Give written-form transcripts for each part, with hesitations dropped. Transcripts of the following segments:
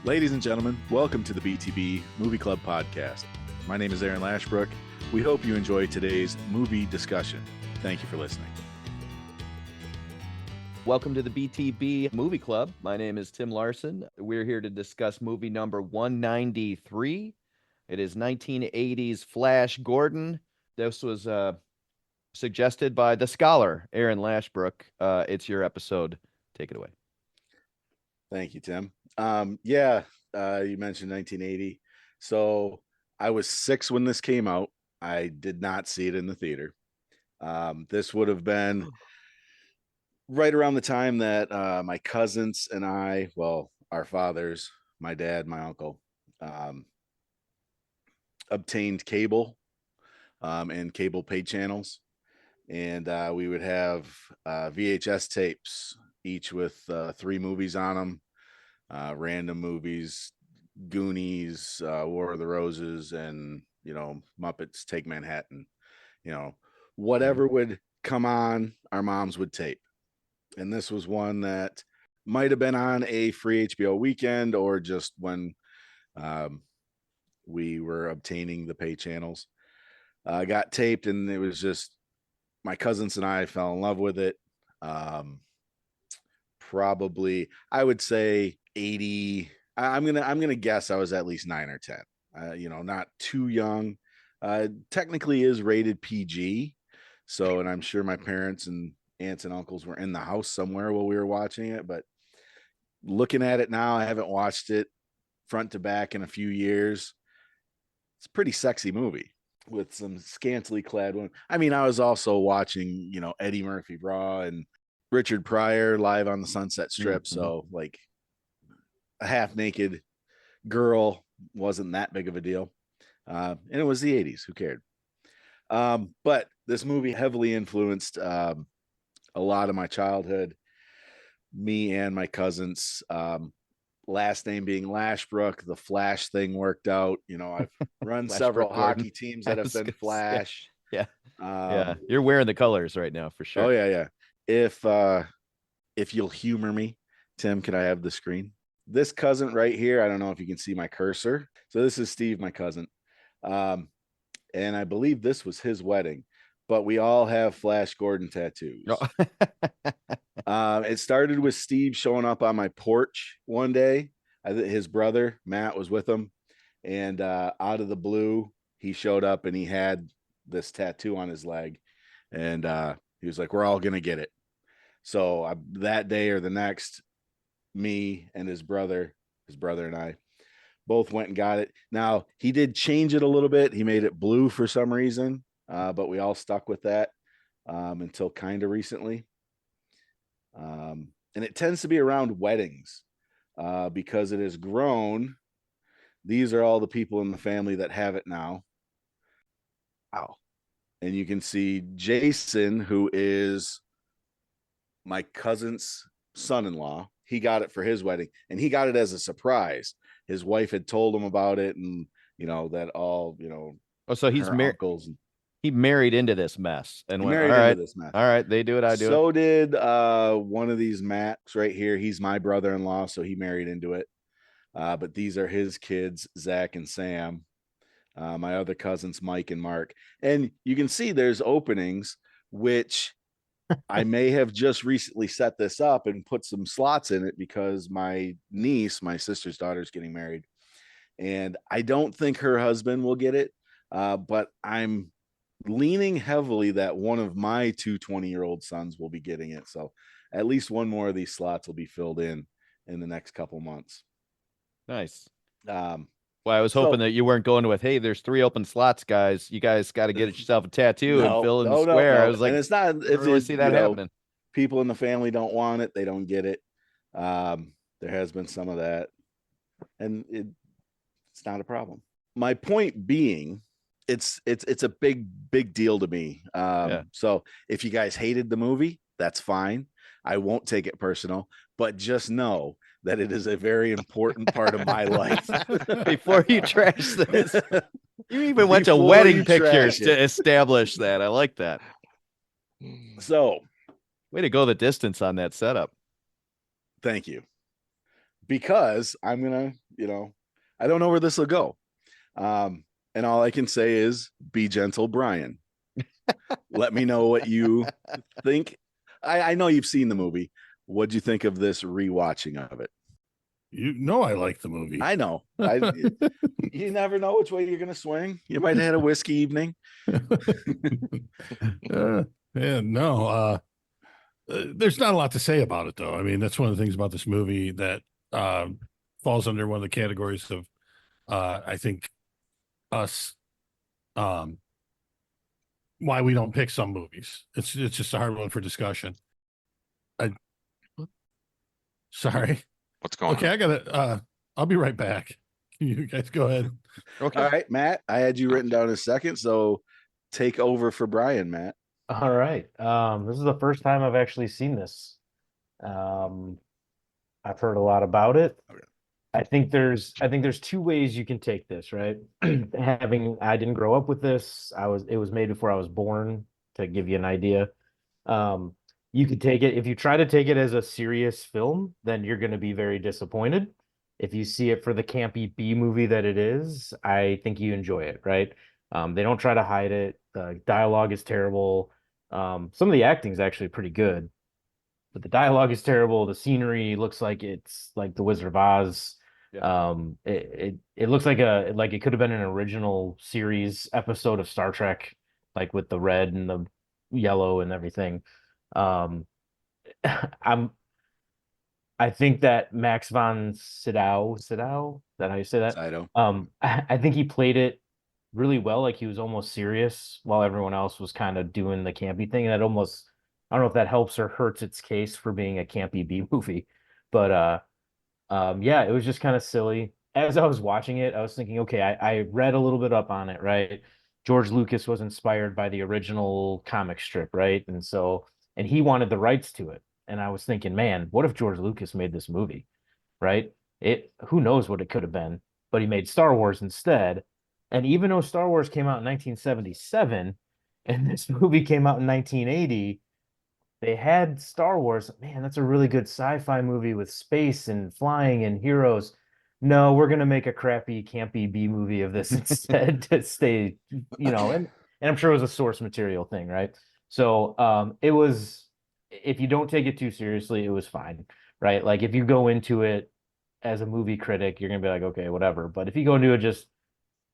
Ladies and gentlemen, welcome to the BTB Movie Club podcast. My name is Aaron Lashbrook. We hope you enjoy today's movie discussion. Thank you for listening. Welcome to the BTB Movie Club. My name is Tim Larson. We're here to discuss movie number 193. It is 1980's Flash Gordon. This was suggested by the scholar, Aaron Lashbrook. It's your episode. Take it away. Thank you, Tim. You mentioned 1980. So I was 6 when this came out. I did not see it in the theater. This would have been right around the time that my cousins and I, our fathers, my dad, my uncle, obtained cable and cable paid channels. And we would have VHS tapes, each with 3 movies on them. Random movies, Goonies, War of the Roses, and Muppets Take Manhattan. Whatever would come on, our moms would tape. And this was one that might have been on a free HBO weekend or just when we were obtaining the pay channels. Got taped, and it was just my cousins and I fell in love with it. Probably, I would say 80. I'm gonna guess I was at least 9 or 10. Not too young. Technically is rated PG. So, and I'm sure my parents and aunts and uncles were in the house somewhere while we were watching it. But looking at it now, I haven't watched it front to back in a few years. It's a pretty sexy movie with some scantily clad women. I mean, I was also watching, Eddie Murphy Raw and Richard Pryor live on the Sunset Strip. Mm-hmm. So like a half naked girl wasn't that big of a deal. And it was the 80s. Who cared? But this movie heavily influenced a lot of my childhood, me and my cousins. Last name being Lashbrook, the Flash thing worked out. I've run several hockey teams that have been Flash. Yeah. You're wearing the colors right now for sure. Oh yeah. If you'll humor me, Tim, can I have the screen? This cousin right here, I don't know if you can see my cursor. So this is Steve, my cousin. And I believe this was his wedding, but we all have Flash Gordon tattoos. It started with Steve showing up on my porch one day. His brother, Matt, was with him. And out of the blue, he showed up and he had this tattoo on his leg. And he was like, we're all going to get it. So that day or the next, me and his brother and I both went and got it. Now, he did change it a little bit. He made it blue for some reason, but we all stuck with that until kind of recently. And it tends to be around weddings because it has grown. These are all the people in the family that have it now. Wow. And you can see Jason, who is my cousin's son-in-law. He got it for his wedding, and he got it as a surprise. His wife had told him about it, and that all Oh, so he's married. He married into this mess and went, all right, they do it, I do it. So did one of these Macs right here. He's my brother-in-law, so he married into it. But these are his kids, Zach and Sam. My other cousins, Mike and Mark. And you can see there's openings, which I may have just recently set this up and put some slots in it because my niece, my sister's daughter, is getting married. And I don't think her husband will get it, but I'm leaning heavily that one of my 2 20-year-old sons will be getting it. So at least one more of these slots will be filled in the next couple months. Nice. Well, I was hoping that you weren't going with, hey, there's 3 open slots, guys. You guys got to get yourself a tattoo and fill in the square. No. I was like, and it's not, if really see that happening. People in the family don't want it, they don't get it. There has been some of that, and it's not a problem. My point being, it's a big deal to me. So if you guys hated the movie, that's fine. I won't take it personal, but just know that it is a very important part of my life. Before you trash this, you even went to wedding pictures to establish that. I like that. So, way to go the distance on that setup. Thank you. because I'm gonna, I don't know where this will go. And all I can say is be gentle, Brian. Let me know what you think. I know you've seen the movie. What'd you think of this rewatching of it? You know I like the movie. I know. You never know which way you're gonna swing. You might have had a whiskey evening. Yeah, no. There's not a lot to say about it, though. I mean, that's one of the things about this movie that falls under one of the categories of, I think, us, um, why we don't pick some movies. It's just a hard one for discussion. I sorry. What's going Okay, on? I gotta. I'll be right back. You guys go ahead. Okay. All right, Matt. I had you written down in a second, so take over for Brian, Matt. All right. This is the first time I've actually seen this. Um, I've heard a lot about it. Okay. I think there's two ways you can take this, right? I didn't grow up with this. It was made before I was born, to give you an idea. Um, you could take it if you try to take it as a serious film, then you're going to be very disappointed. If you see it for the campy B movie that it is, I think you enjoy it, right? They don't try to hide it. The dialogue is terrible. Some of the acting is actually pretty good, but the dialogue is terrible. The scenery looks like it's like the Wizard of Oz. Yeah. It looks like it could have been an original series episode of Star Trek, like with the red and the yellow and everything. Um, I'm I think that Max von Sydow, is that how you say that? Sido. I think he played it really well, like he was almost serious while everyone else was kind of doing the campy thing. And that almost, I don't know if that helps or hurts its case for being a campy B movie, but yeah, it was just kind of silly. As I was watching it, I was thinking, okay, I read a little bit up on it, right? George Lucas was inspired by the original comic strip, right? And he wanted the rights to it. And I was thinking, man, what if George Lucas made this movie, right? Who knows what it could have been, but he made Star Wars instead. And even though Star Wars came out in 1977 and this movie came out in 1980, they had Star Wars. Man, that's a really good sci-fi movie with space and flying and heroes. No, we're gonna make a crappy, campy B movie of this instead to stay, and I'm sure it was a source material thing, right? So it was, if you don't take it too seriously, it was fine, right? Like if you go into it as a movie critic, you're gonna be like, okay, whatever. But if you go into it just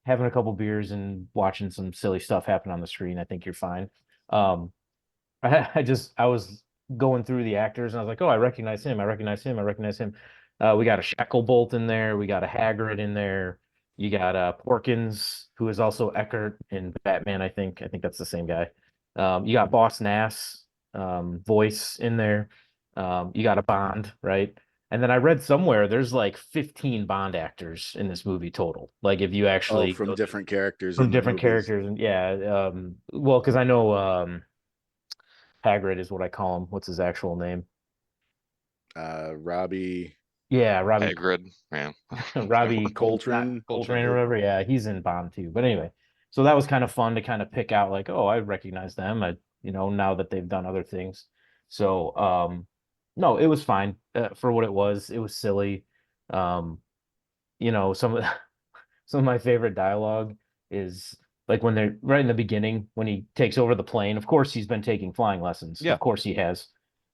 having a couple beers and watching some silly stuff happen on the screen, I think you're fine. Um, I was going through the actors and I was like, oh, I recognize him. I recognize him. I recognize him. We got a Shacklebolt in there. We got a Hagrid in there. You got Porkins, who is also Eckert in Batman, I think. I think that's the same guy. You got Boss Nass, voice in there. You got a Bond, right? And then I read somewhere there's like 15 Bond actors in this movie total. Like if you actually From different characters. from in the different movies. characters, and yeah, well, because I know Hagrid is what I call him. What's his actual name? Robbie Yeah, Robbie Hagrid, yeah. Robbie Coltrane. Coltrane or whatever. Yeah, he's in Bond too. But anyway, so that was kind of fun to kind of pick out like, oh, I recognize them. Now that they've done other things. So, no, it was fine for what it was. It was silly. Um, some of some of my favorite dialogue is like when they're right in the beginning when he takes over the plane. Of course, he's been taking flying lessons. Yeah. Of course, he has.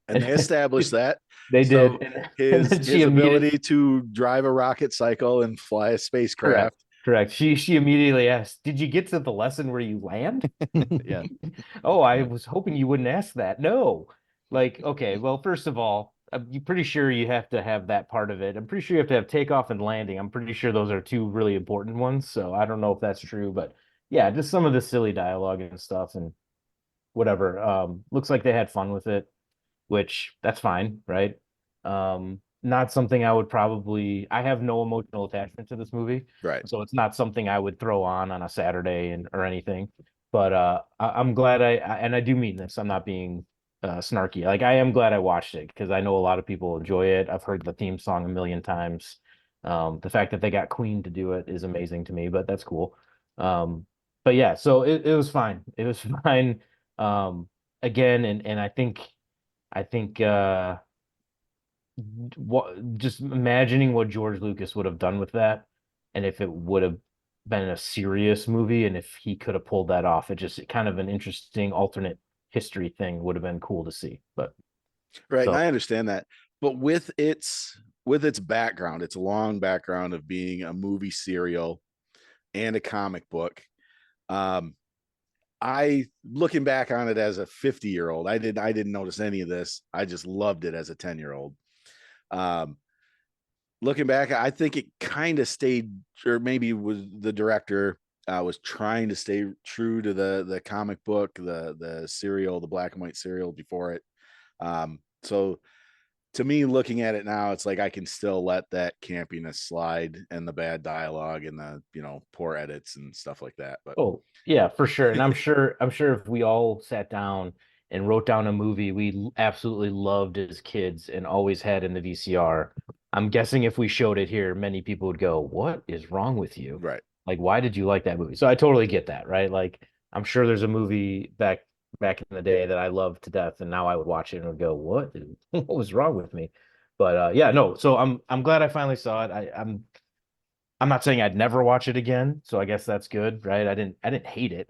And they established that. They So did. And his then she ability to drive a rocket cycle and fly a spacecraft. Correct. She immediately asked, "Did you get to the lesson where you land?" Yeah. Oh, I was hoping you wouldn't ask that. No. Like, okay, well, first of all, I'm pretty sure you have to have that part of it. I'm pretty sure you have to have takeoff and landing. I'm pretty sure those are two really important ones. So I don't know if that's true, but yeah, just some of the silly dialogue and stuff and whatever. Looks like they had fun with it, which that's fine, right? Not something I have no emotional attachment to this movie. Right. So it's not something I would throw on a Saturday or anything. But I'm glad and I do mean this. I'm not being snarky. Like I am glad I watched it because I know a lot of people enjoy it. I've heard the theme song a million times. The fact that they got Queen to do it is amazing to me, but that's cool. But yeah, so it was fine. It was fine. Again, and I think what, just imagining what George Lucas would have done with that, and if it would have been a serious movie, and if he could have pulled that off, it just kind of an interesting alternate history thing would have been cool to see. But Right. And so I understand that. But with its background, its long background of being a movie serial and a comic book, um, I looking back on it as a 50-year-old, I didn't notice any of this. I just loved it as a 10-year-old. Um, looking back, I think it kind of stayed, or maybe was the director was trying to stay true to the comic book, the serial, the black and white serial before it. So to me, looking at it now, it's like I can still let that campiness slide and the bad dialogue and the poor edits and stuff like that. But oh yeah, for sure. And I'm sure if we all sat down and wrote down a movie we absolutely loved as kids and always had in the VCR, I'm guessing if we showed it here, many people would go, "What is wrong with you? right. Like, why did you like that movie?" So I totally get that, right? Like, I'm sure there's a movie back in the day that I loved to death, and now I would watch it and would go, what was wrong with me?" But yeah, no. So I'm glad I finally saw it. I'm not saying I'd never watch it again, so I guess that's good, right? I didn't hate it.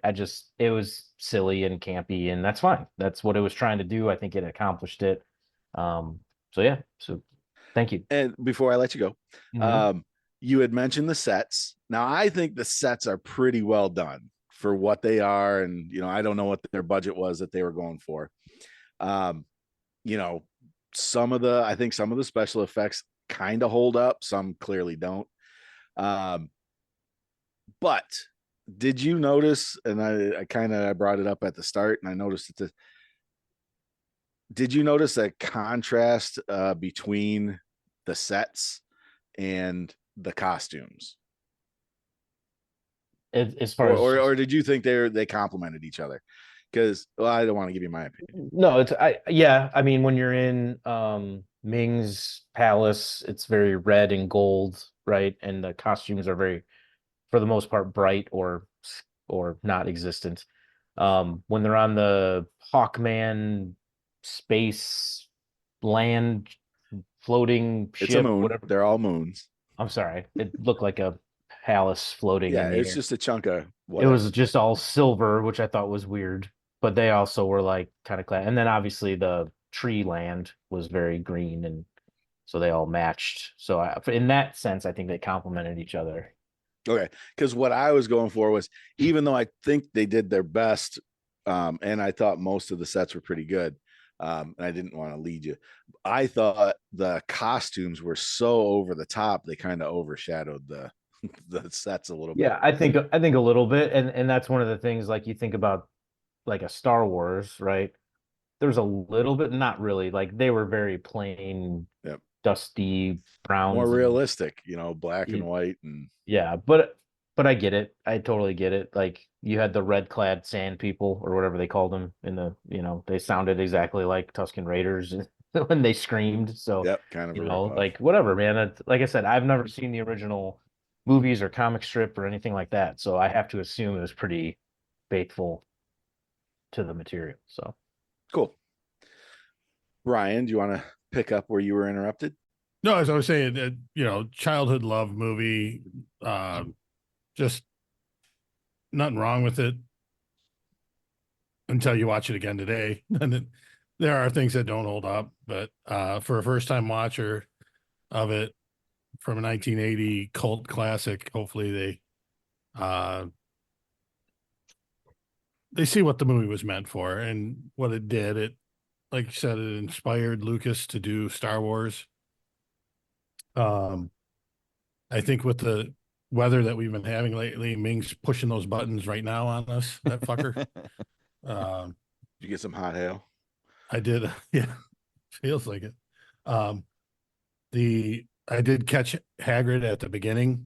It was silly and campy, and that's fine. That's what it was trying to do. I think it accomplished it. So yeah. So thank you. And before I let you go, Mhm. you had mentioned the sets. Now I think the sets are pretty well done for what they are, and I don't know what their budget was that they were going for. Um, you know, I think some of the special effects kind of hold up, some clearly don't. Um, but did you notice, and I brought it up at the start, and I noticed it. Did you notice a contrast between the sets and the costumes, As far or as or, just or did you think they complemented each other? Because I don't want to give you my opinion. no, it's I yeah, I mean when you're in Ming's palace, it's very red and gold, right? And the costumes are very, for the most part, bright or not existent. When they're on the Hawkman space land floating It's a ship, moon. whatever. They're all moons. I'm sorry, it looked like a palace floating Yeah, in the it's air. just a chunk of It was whatever. just all silver, which I thought was weird, but they also were like kind of clad. And then obviously the tree land was very green, and so they all matched. So in that sense, I think they complemented each other. Okay, because what I was going for was, even though I think they did their best, and I thought most of the sets were pretty good, and I didn't want to lead you. I thought the costumes were so over the top; they kind of overshadowed the the sets a little bit. Yeah, I think a little bit, and that's one of the things, like you think about like a Star Wars, right? There's a little bit, not really, like they were very plain, Yep, dusty more browns and realistic, black and white, and yeah, but I get it. I totally get it. Like you had the red clad sand people or whatever they called them in the, they sounded exactly like Tusken Raiders when they screamed. So, yep, kind of a ripoff. like whatever, man. Like I said, I've never seen the original movies or comic strip or anything like that. So I have to assume it was pretty faithful to the material. So Cool. Ryan, do you want to pick up where you were interrupted? No, as I was saying, childhood love movie, just nothing wrong with it until you watch it again today. And then there are things that don't hold up, but for a first time watcher of it from a 1980 cult classic, hopefully uh, they see what the movie was meant for and what it did. It, like you said, it inspired Lucas to do Star Wars. Um, I think with the weather that we've been having lately, Ming's pushing those buttons right now on us, that fucker. Um, Did you get some hot hail? I did. Yeah, feels like it. Um, I did catch Hagrid at the beginning.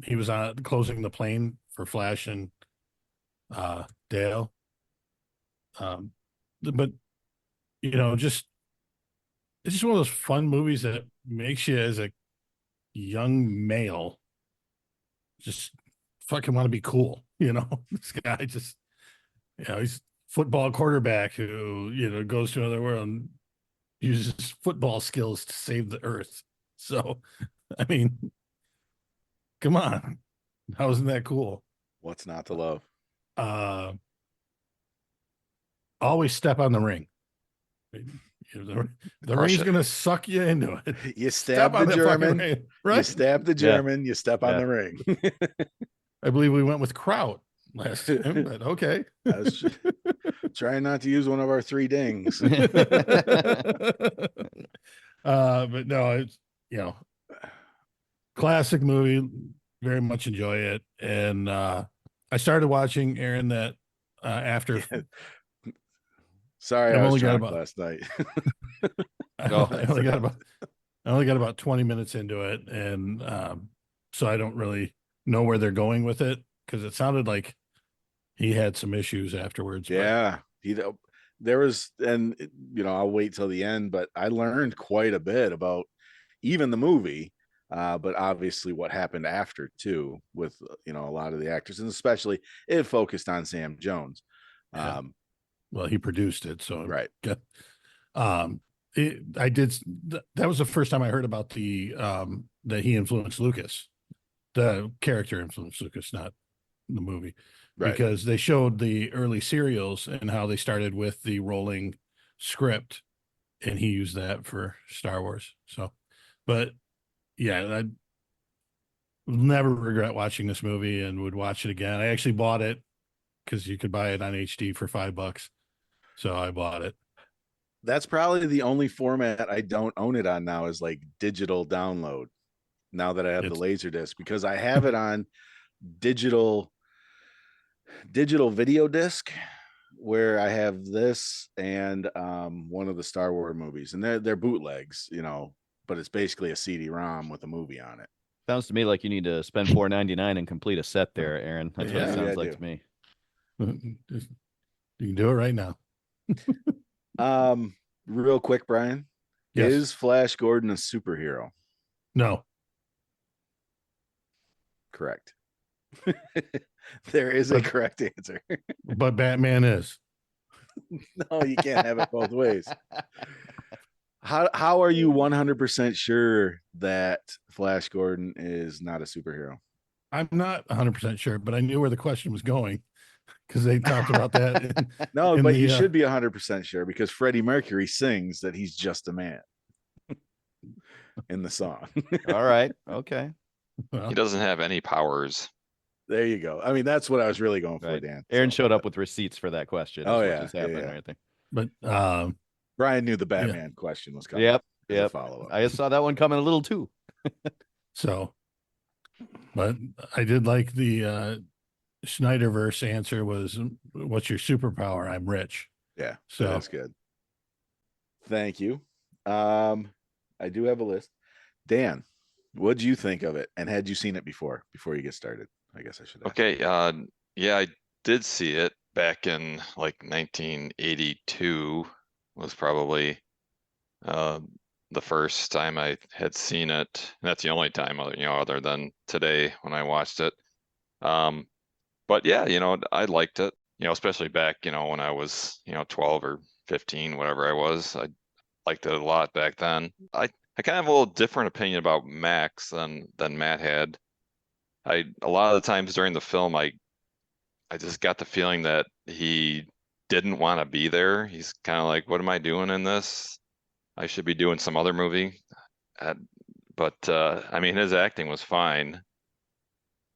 He was on closing the plane for Flash and Dale. Um, but just it's just one of those fun movies that makes you as a young male just fucking want to be cool. This guy just he's football quarterback who goes to another world. And uses football skills to save the Earth. So, I mean, come on, how isn't that cool? What's not to love? Uh, always step on the ring. The Crush ring's it. gonna suck you into it. You Step stab on the that fucking German, ring, you right? stab the Yeah. German, you step on Yeah. the ring. I believe we went with Kraut last time, but okay. I was trying not to use one of our 3 dings. But no, it's, classic movie, very much enjoy it. And I started watching, Aaron, that after Sorry, I've I was only got drunk about- last night. I Oh. only got about 20 minutes into it, and so I don't really know where they're going with it, because it sounded like he had some issues afterwards. but- Yeah, there was, and I'll wait till the end, but I learned quite a bit about even the movie, but obviously what happened after too, with a lot of the actors, and especially it focused on Sam Jones. Yeah. Well, he produced it, so Right. That was the first time I heard about the that he influenced Lucas. The character influenced Lucas, not the movie. Right. Because they showed the early serials and how they started with the rolling script, and he used that for Star Wars. So, but yeah, I never regret watching this movie and would watch it again. I actually bought it because you could buy it on HD for $5. So I bought it. That's probably the only format I don't own it on now, is like digital download, now that I have the laser disc, because I have it on digital video disc, where I have this and one of the Star Wars movies, and they're bootlegs, but it's basically a CD-ROM with a movie on it. Sounds to me like you need to spend $4.99 and complete a set there, Aaron. That's what Yeah, it sounds I like do. to me. You can do it right now. Real quick, Brian, Yes. is Flash Gordon a superhero? No. Correct. There is a correct answer. But Batman is. No, you can't have it both ways. How are you 100% sure that Flash Gordon is not a superhero? I'm not 100% sure, but I knew where the question was going because they talked about that. No, in but the, you should be 100% sure, because Freddie Mercury sings that he's just a man in the song. All right. Okay. well, He doesn't have any powers. There you go. I mean, that's what I was really going for, Right. Dan. Aaron So, showed up with receipts for that question. Oh, is yeah, what just yeah, happened yeah. right there. but Brian knew the Batman question was coming. Yep. as a Yep. follow-up. I just saw that one coming a little too. so, but I did like the Snyderverse answer was, what's your superpower? I'm rich. Yeah, So that's good. Thank you. I do have a list. Dan, what do you think of it? And had you seen it before you get started? I guess I should ask. Okay, yeah, I did see it back in like 1982 was probably the first time I had seen it. And that's the only time, other than today when I watched it. But yeah, I liked it, especially back, when I was, 12 or 15, whatever I was. I liked it a lot back then. I kind of have a little different opinion about Max than Matt had. A lot of the times during the film, I just got the feeling that he didn't want to be there. He's kind of like, what am I doing in this? I should be doing some other movie. But I mean, his acting was fine.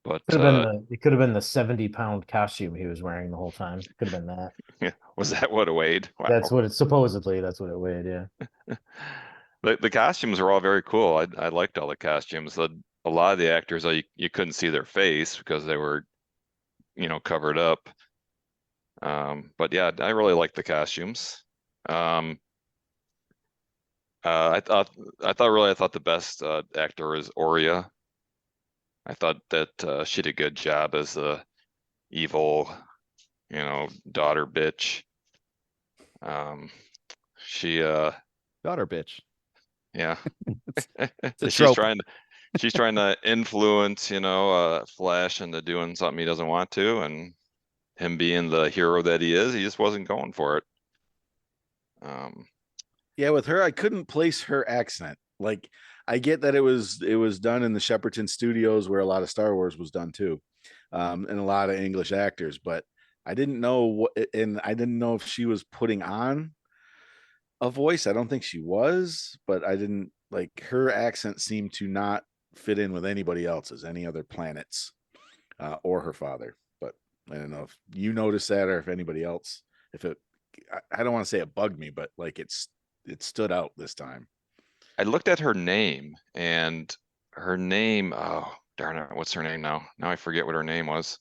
But it could have been the 70-pound costume he was wearing the whole time. Could have been that. was that what it weighed? Wow. That's what it supposedly. That's what it weighed. Yeah. The costumes were all very cool. I liked all the costumes. A lot of the actors, you couldn't see their face because they were, covered up. But yeah, I really liked the costumes. I thought the best actor was Oria. I thought that she did a good job as the evil, daughter bitch. She Daughter bitch. yeah. It's a trope. She's trying to influence, Flash into doing something he doesn't want to, and him being the hero that he is, he just wasn't going for it. Yeah, with her, I couldn't place her accent. Like, I get that it was done in the Shepperton Studios where a lot of Star Wars was done too, and a lot of English actors, but I didn't know and I didn't know if she was putting on a voice. I don't think she was, but I didn't like her accent seemed to not fit in with anybody else's, any other planets, or her father. But I don't know if you noticed that or if anybody else, if it, I don't want to say it bugged me, but like it stood out this time. I looked at her name and her name, oh, darn it, what's her name now? Now I forget what her name was,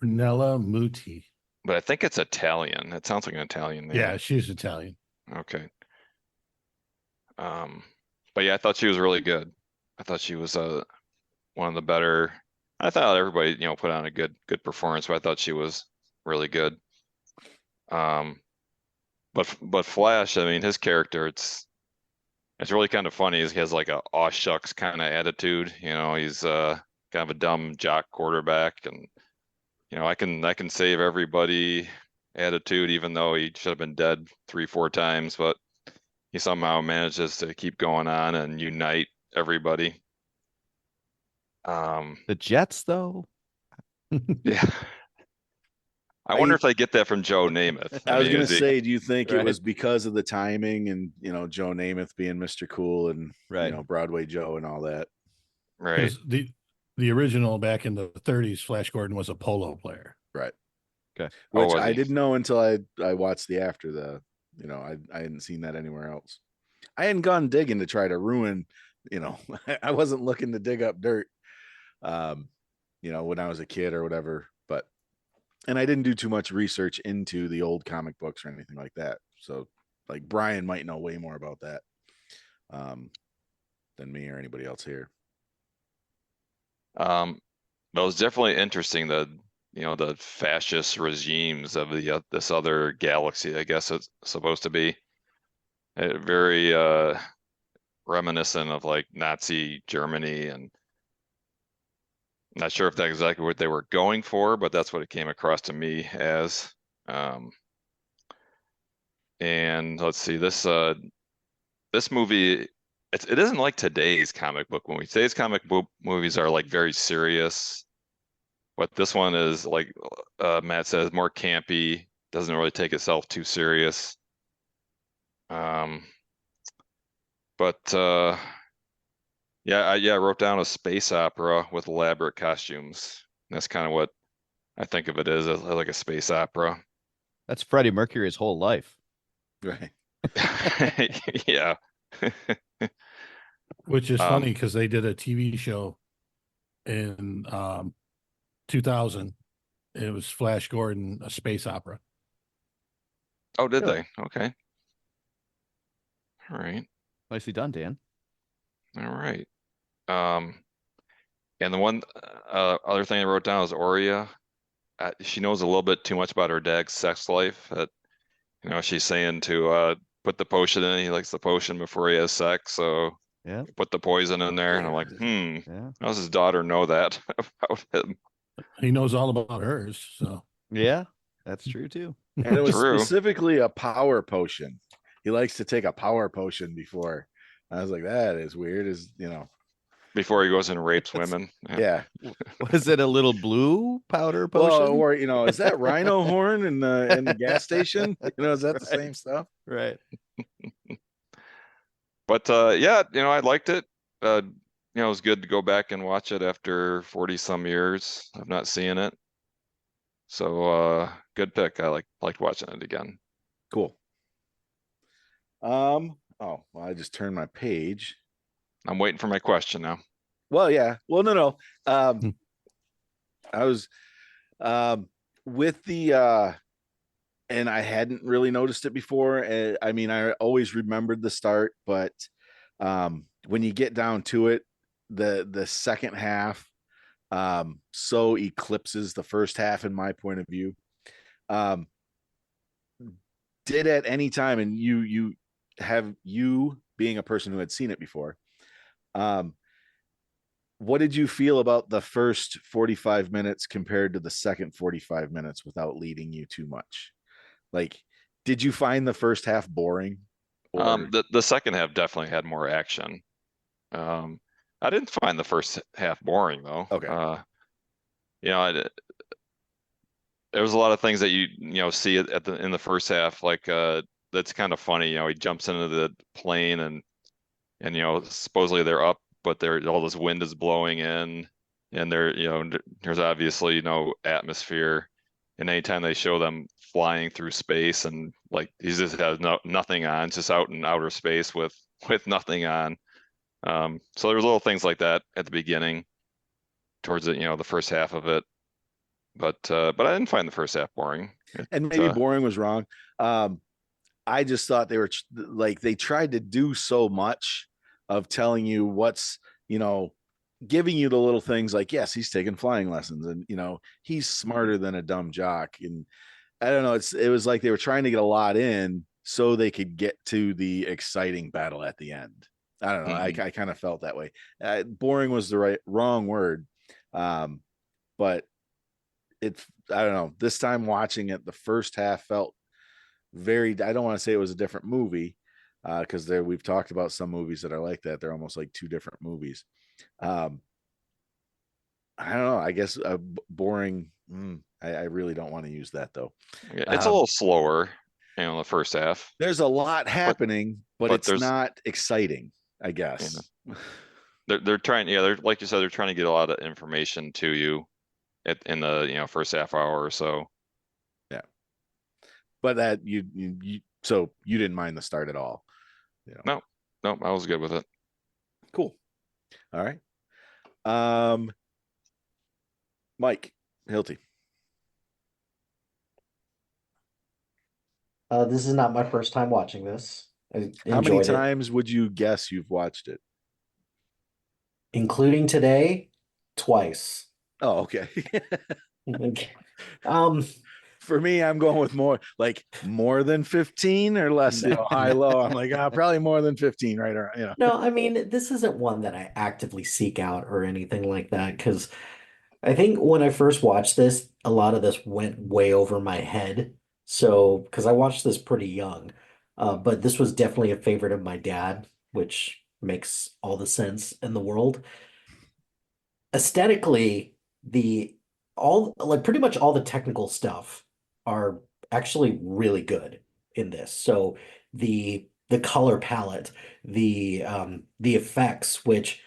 Brunella Muti. but I think it's Italian. It sounds like an Italian name. Yeah, she's Italian. Okay. But yeah, I thought she was really good. I thought she was one of the better. I thought everybody, put on a good performance, but I thought she was really good. But Flash, I mean, his character, it's really kind of funny. He has like a aw shucks kind of attitude. He's kind of a dumb jock quarterback, and I can save everybody attitude, even though he should have been dead 3-4 times, but he somehow manages to keep going on and unite everybody. The Jets, though. Yeah. I wonder if they get that from Joe Namath. I was mean, gonna say, do you think it Right. was because of the timing and Joe Namath being Mr. Cool and Right. Broadway Joe and all that? right? Because the original back in the 30s, Flash Gordon was a polo player. Right. Okay. Which was I he? didn't know until I watched the after the, I hadn't seen that anywhere else. I hadn't gone digging to try to ruin, I wasn't looking to dig up dirt, when I was a kid or whatever, and I didn't do too much research into the old comic books or anything like that. So like Brian might know way more about that, than me or anybody else here. But it was definitely interesting the fascist regimes of this other galaxy, I guess it's supposed to be. Very reminiscent of like Nazi Germany, and not sure if that's exactly what they were going for, but that's what it came across to me as. And let's see, this movie, it isn't like today's comic book movie. Today's comic book movies are like very serious, but this one is like Matt says, more campy, doesn't really take itself too serious. But yeah, I wrote down a space opera with elaborate costumes. That's kind of what I think of it as like a space opera. That's Freddie Mercury's whole life. Right. Yeah. Which is funny because they did a TV show in 2000. It was Flash Gordon, a space opera. Oh, did Really? they? Okay. All right. Nicely done, Dan. All right. And the one other thing I wrote down is Aurea. She knows a little bit too much about her dad's sex life. That she's saying to put the potion in. He likes the potion before he has sex, so Yeah. put the poison in there. And I'm like, Yeah. how does his daughter know that about him? He knows all about hers. So Yeah. That's true too. And it was True. specifically a power potion. He likes to take a power potion before. I was like, that is weird. Before he goes and rapes women. Yeah. Was it a little blue powder potion? Well, or is that rhino horn in the gas station? Is that the Right. same stuff? Right. But yeah, I liked it. It was good to go back and watch it after 40 some years of not seeing it. So good pick. I liked watching it again. Cool. Oh, well, I just turned my page. I'm waiting for my question now. Well, yeah. Well, no. I was with the and I hadn't really noticed it before. I mean, I always remembered the start, but when you get down to it, the second half so eclipses the first half in my point of view. Did at any time, and you being a person who had seen it before, what did you feel about the first 45 minutes compared to the second 45 minutes without leading you too much? Like, did you find the first half boring, Or The second half definitely had more action. I didn't find the first half boring though. Okay. You know, there was a lot of things that see at the in the first half, like that's kind of funny. He jumps into the plane and supposedly they're up, but all this wind is blowing in, and there's obviously no atmosphere. And anytime they show them flying through space and like he just has nothing on, just out in outer space with nothing on. So there was little things like that at the beginning, towards the first half of it. But I didn't find the first half boring. and maybe boring was wrong. I just thought they were like they tried to do so much of telling you what's giving you the little things like, yes, he's taking flying lessons, and he's smarter than a dumb jock. And I don't know, it was like they were trying to get a lot in so they could get to the exciting battle at the end. I don't know. Mhm. I kind of felt that way. Boring was the wrong word. But I don't know. This time watching it, the first half felt very, I don't want to say it was a different movie, because we've talked about some movies that are like that. They're almost like two different movies. I don't know. I guess boring. I really don't want to use that though. Yeah, it's a little slower, the first half. There's a lot happening, but it's there's not exciting, I guess. they're trying, they're like you said, they're trying to get a lot of information to you in the first half hour or so. Yeah, but that so you didn't mind the start at all. No, I was good with it. Cool. All right. Mike Hilty. This is not my first time watching this. I How many enjoyed it, times would you guess you've watched it? including today, twice. Oh, okay. Like, For me, I'm going with more than 15 or less, high, low. I'm like, probably more than 15 right around, no, I mean, this isn't one that I actively seek out or anything like that, because I think when I first watched this, a lot of this went way over my head. So, because I watched this pretty young, but this was definitely a favorite of my dad, which makes all the sense in the world. Aesthetically, pretty much all the technical stuff are actually really good in this. So the color palette, the effects, which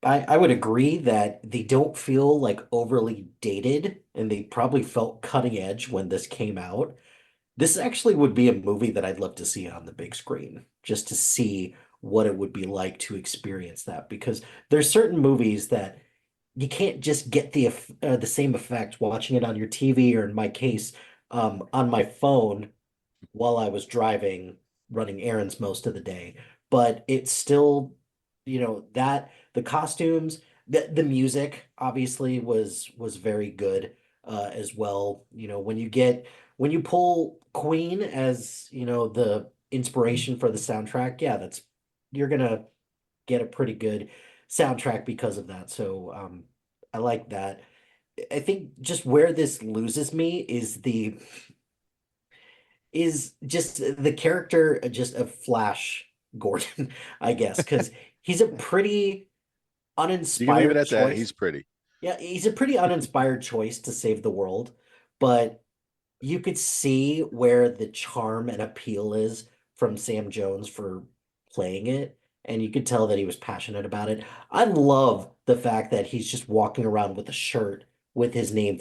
I would agree that they don't feel like overly dated, and they probably felt cutting edge when this came out. This actually would be a movie that I'd love to see on the big screen, just to see what it would be like to experience that. Because there's certain movies that you can't just get the same effect watching it on your TV, or in my case, on my phone while I was driving, running errands most of the day. But it's still, that the costumes, the music obviously was very good as well. When you pull Queen as, the inspiration for the soundtrack, yeah, you're gonna get a pretty good soundtrack because of that. So I like that. I think just where this loses me is just the character just of Flash Gordon, I guess, because he's a pretty You can leave it uninspired at that. choice. He's pretty. Yeah, he's a pretty uninspired choice to save the world, but you could see where the charm and appeal is from Sam Jones for playing it, and you could tell that he was passionate about it. I love the fact that he's just walking around with a shirt with his name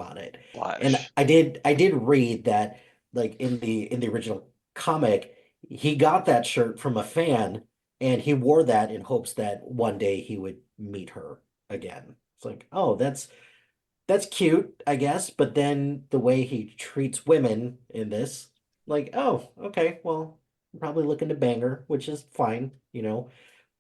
on it. And Flash. I did read that, like, in the original comic, he got that shirt from a fan, and he wore that in hopes that one day he would meet her again. It's like, oh, that's cute, I guess, but then the way he treats women in this, like, oh, okay, well, I'm probably looking to bang her, which is fine.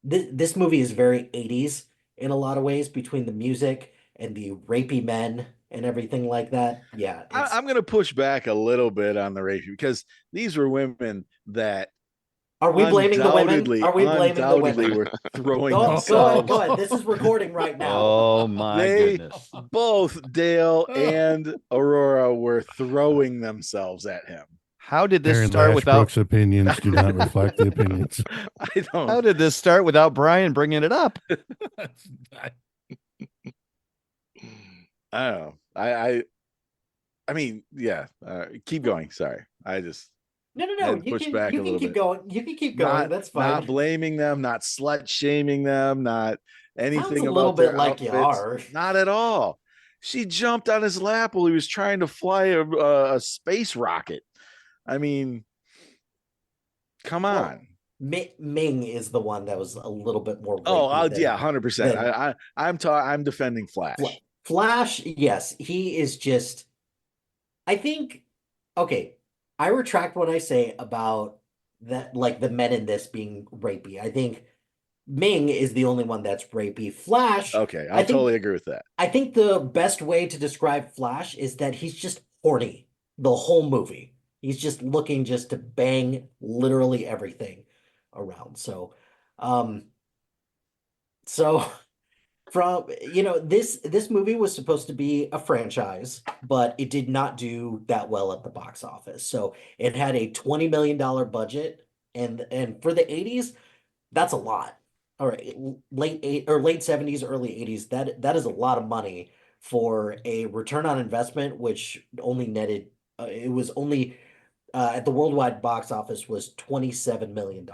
This movie is very 80s in a lot of ways, between the music and the rapey men and everything like that. Yeah, I'm going to push back a little bit on the rape, because these were women that are we blaming the women? undoubtedly, Are we blaming the undoubtedly women? were throwing Go ahead, themselves. go ahead. This is recording right now. Oh my They goodness. both, Dale and Aurora, were throwing themselves at him. How did this Aaron start without Lashbrook's opinions do not reflect the opinions. I don't. How did this start without Brian bringing it up? I don't know. I mean, yeah. Keep going. Sorry, I just No, no, no. had to push back You a can little keep bit. going. You can keep going. That's fine. Not blaming them, not slut shaming them, not Sounds anything a little about their bit like you outfits. are. Not at all. She jumped on his lap while he was trying to fly a space rocket. I mean, come Well, on. Ming is the one that was a little bit more Oh, rapey than, yeah, 100%. than I'm defending Flash. Flash. Yes, he is just. I think. Okay, I retract what I say about that, like the men in this being rapey. I think Ming is the only one that's rapey. Flash. Okay, I I'll think totally agree with that. I think the best way to describe Flash is that he's just horny the whole movie. He's just looking just to bang literally everything around. Um, so from this movie was supposed to be a franchise, but it did not do that well at the box office. So it had a $20 million budget, and for the 80s, that's a lot. All right, late 70s, early 80s, that is a lot of money for a return on investment, which only netted it was only at the worldwide box office was $27 million.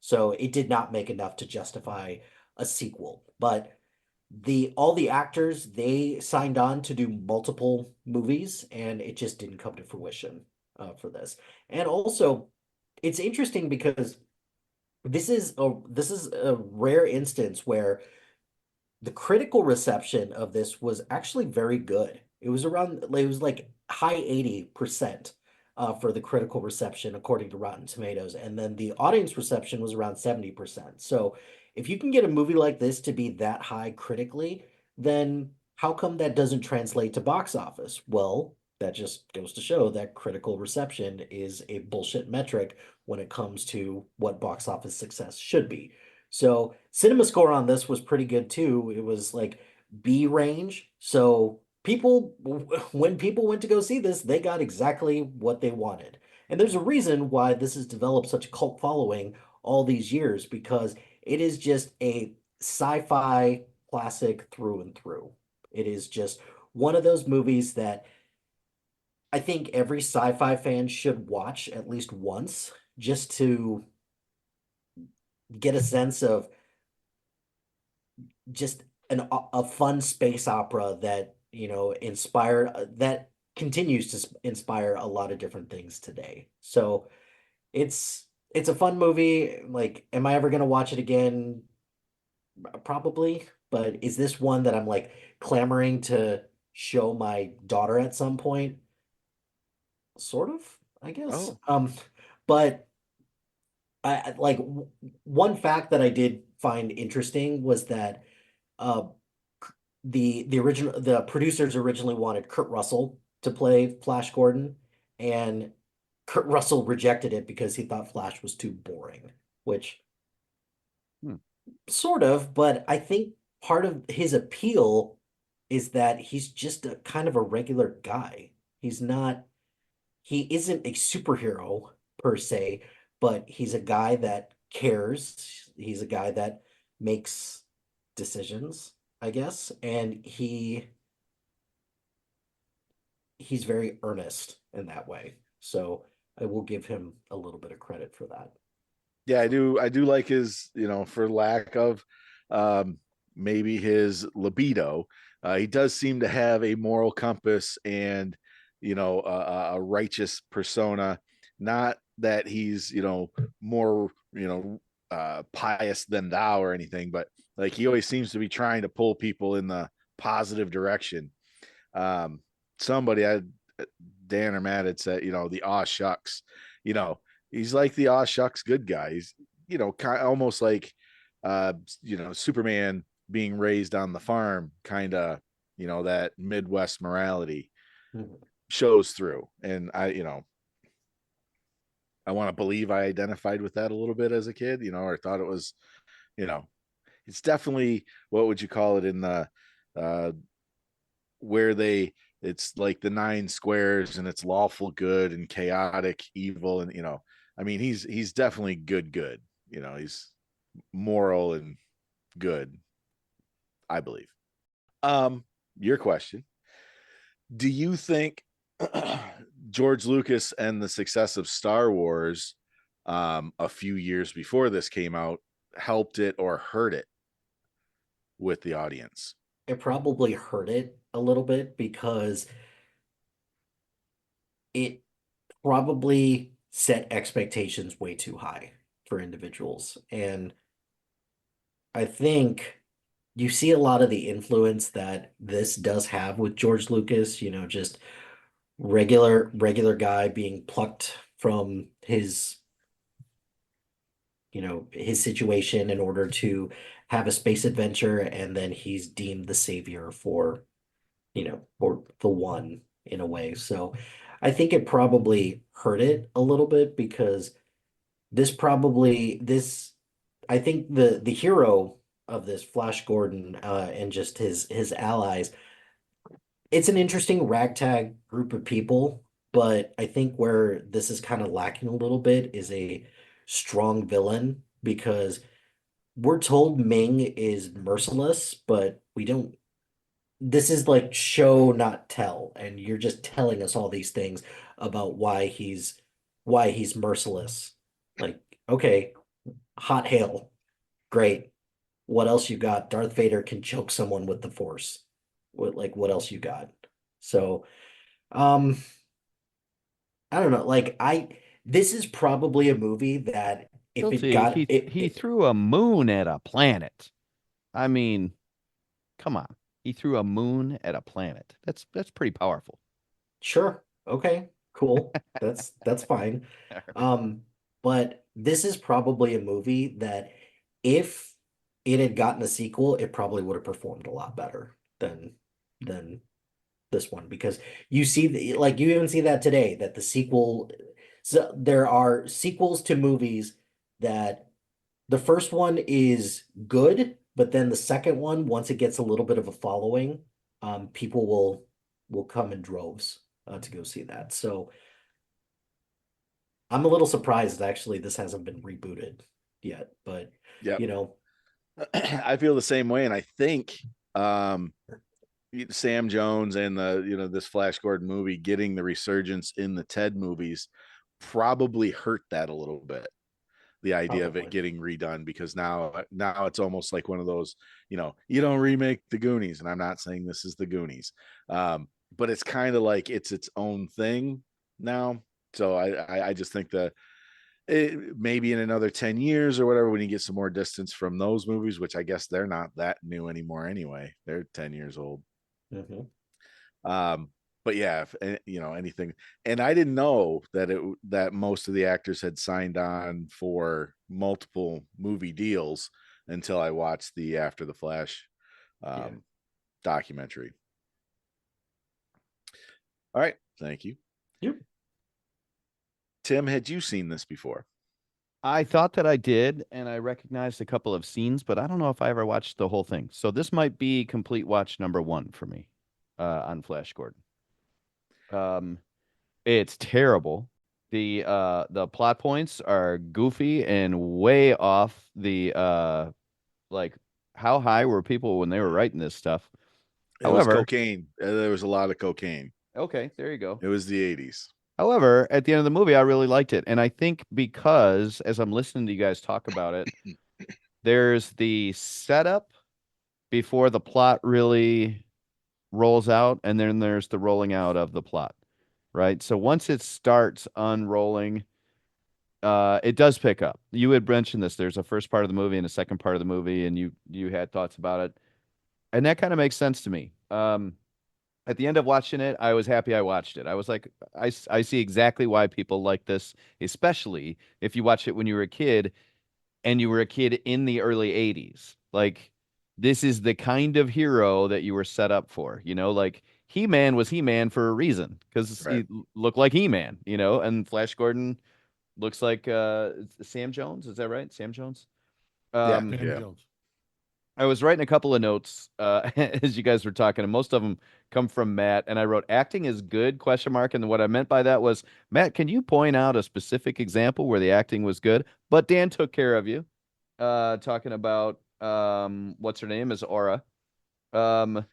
So it did not make enough to justify a sequel. But all the actors, they signed on to do multiple movies, and it just didn't come to fruition for this. And also, it's interesting because this is a rare instance where the critical reception of this was actually very good. It was like high 80% for the critical reception according to Rotten Tomatoes, and then the audience reception was around 70%. So if you can get a movie like this to be that high critically, then how come that doesn't translate to box office? Well, that just goes to show that critical reception is a bullshit metric when it comes to what box office success should be. So cinema score on this was pretty good too. It was like B range. So when people went to go see this, they got exactly what they wanted. And there's a reason why this has developed such a cult following all these years, because it is just a sci-fi classic through and through. It is just one of those movies that I think every sci-fi fan should watch at least once, just to get a sense of just a fun space opera that inspired that continues to inspire a lot of different things today. So it's a fun movie. Like, am I ever gonna watch it again? Probably. But is this one that I'm like clamoring to show my daughter at some point? Sort of, I guess. Oh. But like one fact that I did find interesting was that uh the producers originally wanted Kurt Russell to play Flash Gordon, and Kurt Russell rejected it because he thought Flash was too boring, which Hmm. sort of, but I think part of his appeal is that he's just a kind of a regular guy. He isn't a superhero per se, but he's a guy that cares. He's a guy that makes decisions, I guess, and he's very earnest in that way. So I will give him a little bit of credit for that. Yeah, I do like his, for lack of maybe his libido, he does seem to have a moral compass and a righteous persona. Not that he's more pious than thou or anything, but like he always seems to be trying to pull people in the positive direction. um Somebody I Dan or Matt had said, the aw shucks, you know he's like the aw shucks good guy. He's kind of almost like Superman being raised on the farm, kind of, that Midwest morality Mhm. shows through. And I want to believe I identified with that a little bit as a kid, or thought it was, you know it's definitely, what would you call it, in the where they it's like the 9 squares, and it's lawful good and chaotic evil, and I mean, he's definitely good. He's moral and good, I believe. Your question: do you think George Lucas and the success of Star Wars, a few years before this came out, helped it or hurt it with the audience? It probably hurt it a little bit because it probably set expectations way too high for individuals. And I think you see a lot of the influence that this does have with George Lucas, just regular guy being plucked from his situation in order to have a space adventure, and then he's deemed the savior for the one in a way. So I think it probably hurt it a little bit because this I think the hero of this, Flash Gordon, and just his allies, it's an interesting ragtag group of people, but I think where this is kind of lacking a little bit is a strong villain, because we're told Ming is merciless, but we don't. This is like show, not tell, and you're just telling us all these things about why he's merciless. Like, okay, hot hail, great. What else you got? Darth Vader can choke someone with the Force. What else you got? So, um, I don't know. This is probably a movie that if it Guilty. got He threw a moon at a planet. I mean, come on. He threw a moon at a planet. That's pretty powerful. sure, okay, cool. That's fine. All right. But this is probably a movie that if it had gotten a sequel, it probably would have performed a lot better than this one, because you even see that today, that the sequel, so there are sequels to movies that the first one is good, but then the second one, once it gets a little bit of a following, people will come in droves to go see that. So I'm a little surprised actually this hasn't been rebooted yet, but Yep. you know, I feel the same way, and I think um, Sam Jones and this Flash Gordon movie getting the resurgence in the Ted movies probably hurt that a little bit. The idea of it probably. getting redone, because now it's almost like one of those, you don't remake the Goonies, and I'm not saying this is the Goonies, but it's kind of like it's its own thing now. So I just think that maybe in another 10 years or whatever, when you get some more distance from those movies, which I guess they're not that new anymore anyway, they're 10 years old. Mhm. um but yeah, if, anything. And I didn't know that most of the actors had signed on for multiple movie deals until I watched the After the Flash Yeah. documentary. All right, thank you. Yep. Tim, had you seen this before? I thought that I did, and I recognized a couple of scenes, but I don't know if I ever watched the whole thing. So this might be complete watch number one for me on Flash Gordon. It's terrible. The plot points are goofy and way off the like how high were people when they were writing this stuff? It was However, cocaine. There was a lot of cocaine. okay, there you go. It was the 80s. However, at the end of the movie, I really liked it. And I think because as I'm listening to you guys talk about it, there's the setup before the plot really rolls out, and then there's the rolling out of the plot, right? So once it starts unrolling, it does pick up. You had mentioned this. There's a first part of the movie and a second part of the movie, and you had thoughts about it. And that kind of makes sense to me. At the end of watching it, I was happy I watched it. I was like, I see exactly why people like this, especially if you watched it when you were a kid and you were a kid in the early 80s. Like, this is the kind of hero that you were set up for, like He-Man was He-Man for a reason because Right. he looked like He-Man, and Flash Gordon looks like Sam Jones. Is that right? Sam Jones? Yeah. Sam Yeah. Jones. I was writing a couple of notes as you guys were talking, and most of them come from Matt. And I wrote, "Acting is good?" Question mark. And what I meant by that was, Matt, can you point out a specific example where the acting was good? But Dan took care of you, talking about what's her name is Aura. Um,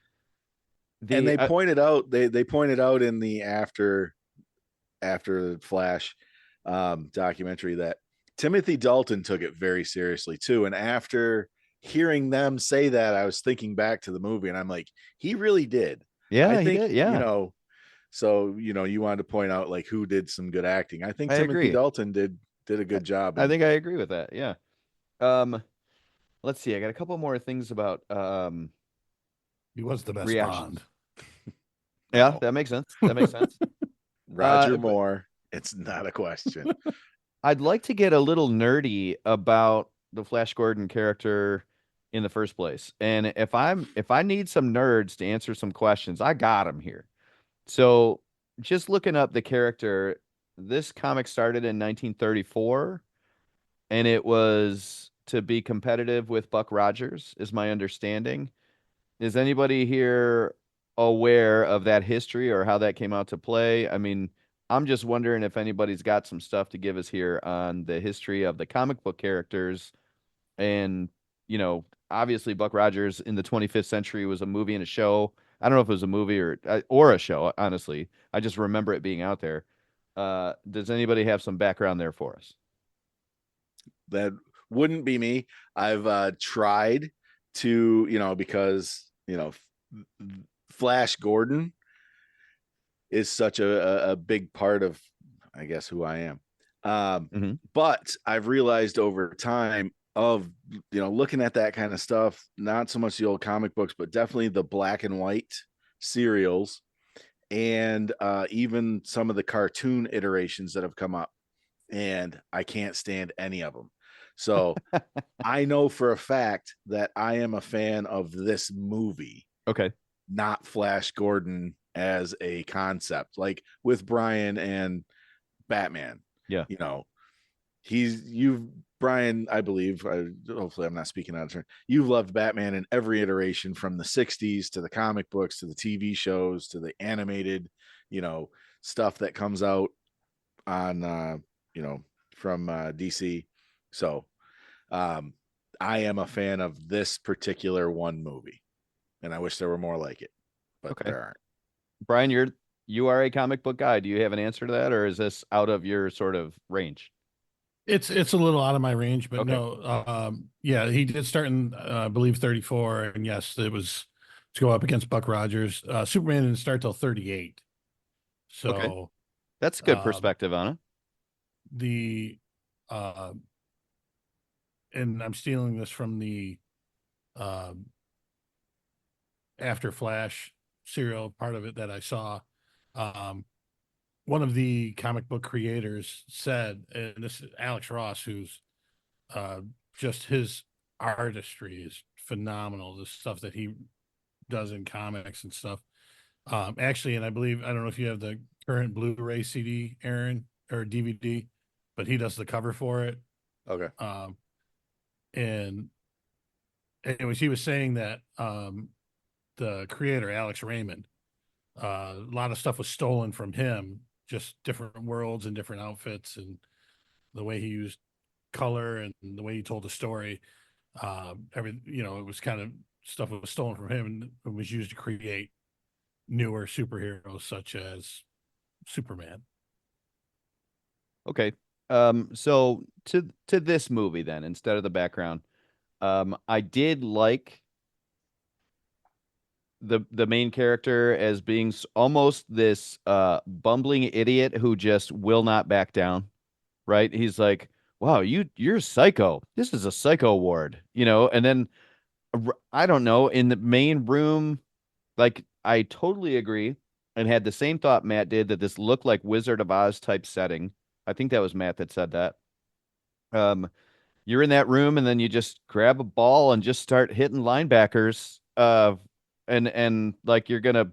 And the they pointed out in the after the Flash documentary that Timothy Dalton took it very seriously too. And after hearing them say that, I was thinking back to the movie, and I'm like, he really did. I Yeah, he think, did. Yeah, so you wanted to point out like who did some good acting. I think I Timothy agree. Dalton did a good job. I think I agree with that. Yeah. Um, let's see. I got a couple more things about He was the best reactions. Bond. Yeah, No. that makes sense. That makes sense. Roger But Moore. It's not a question. I'd like to get a little nerdy about the Flash Gordon character in the first place. And if I need some nerds to answer some questions, I got them here. So just looking up the character, this comic started in 1934, and it was to be competitive with Buck Rogers, is my understanding. Is anybody here aware of that history or how that came out to play? I mean, I'm just wondering if anybody's got some stuff to give us here on the history of the comic book characters. And, obviously Buck Rogers in the 25th century was a movie and a show. I don't know if it was a movie or a show, honestly. I just remember it being out there. Does anybody have some background there for us? That wouldn't be me. I've tried to, because Flash Gordon is such a big part of, I guess, who I am. Mm-hmm. But I've realized over time of, looking at that kind of stuff, not so much the old comic books, but definitely the black and white serials, and even some of the cartoon iterations that have come up. And I can't stand any of them. So I know for a fact that I am a fan of this movie, Okay. not Flash Gordon as a concept, like with Brian and Batman. Yeah. Brian, I believe, hopefully I'm not speaking out of turn. You've loved Batman in every iteration, from the 60s to the comic books to the TV shows to the animated, stuff that comes out on, from DC. So I am a fan of this particular one movie, and I wish there were more like it, but Okay. there aren't. Brian, you are a comic book guy. Do you have an answer to that, or is this out of your sort of range? It's a little out of my range, but Okay. no, yeah, he did start in I believe 34, and yes, it was to go up against Buck Rogers. Superman didn't start till 38, Okay. so That's a good um, perspective on it. the and I'm stealing this from the um After Flash serial part of it that I saw. Um, one of the comic book creators said, and this is Alex Ross, who's uh, just his artistry is phenomenal. The stuff that he does in comics and stuff. Actually, and I believe, I don't know if you have the current Blu-ray CD, Aaron, or DVD, but he does the cover for it. Okay. And anyways, he was saying that the creator, Alex Raymond, a lot of stuff was stolen from him, just different worlds and different outfits and the way he used color and the way he told the story. It was kind of stuff that was stolen from him and it was used to create newer superheroes such as Superman. Okay. So to this movie then, instead of the background, I did like the main character as being almost this bumbling idiot who just will not back down, right? He's like, "Wow, you're psycho. This is a psycho ward," and then I don't know, in the main room, like I totally agree and had the same thought Matt did, that this looked like Wizard of Oz type setting. I think that was Matt that said that. Um, you're in that room and then you just grab a ball and just start hitting linebackers, and like you're gonna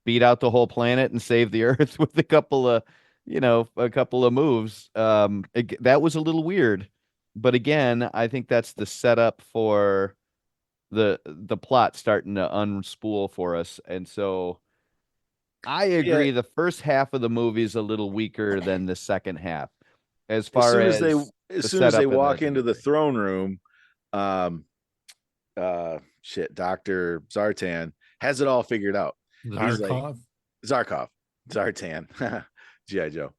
beat out the whole planet and save the earth with a couple of moves. That was a little weird. but again, I think that's the setup for the plot starting to unspool for us. And so I Yeah, agree the first half of the movie is a little weaker than the second half as as far soon as as the they setup and the walk into the delivery. throne room, um, Dr. Zartan has it all figured out. He's like Zarkov. Zarkov, Zartan, GI Joe.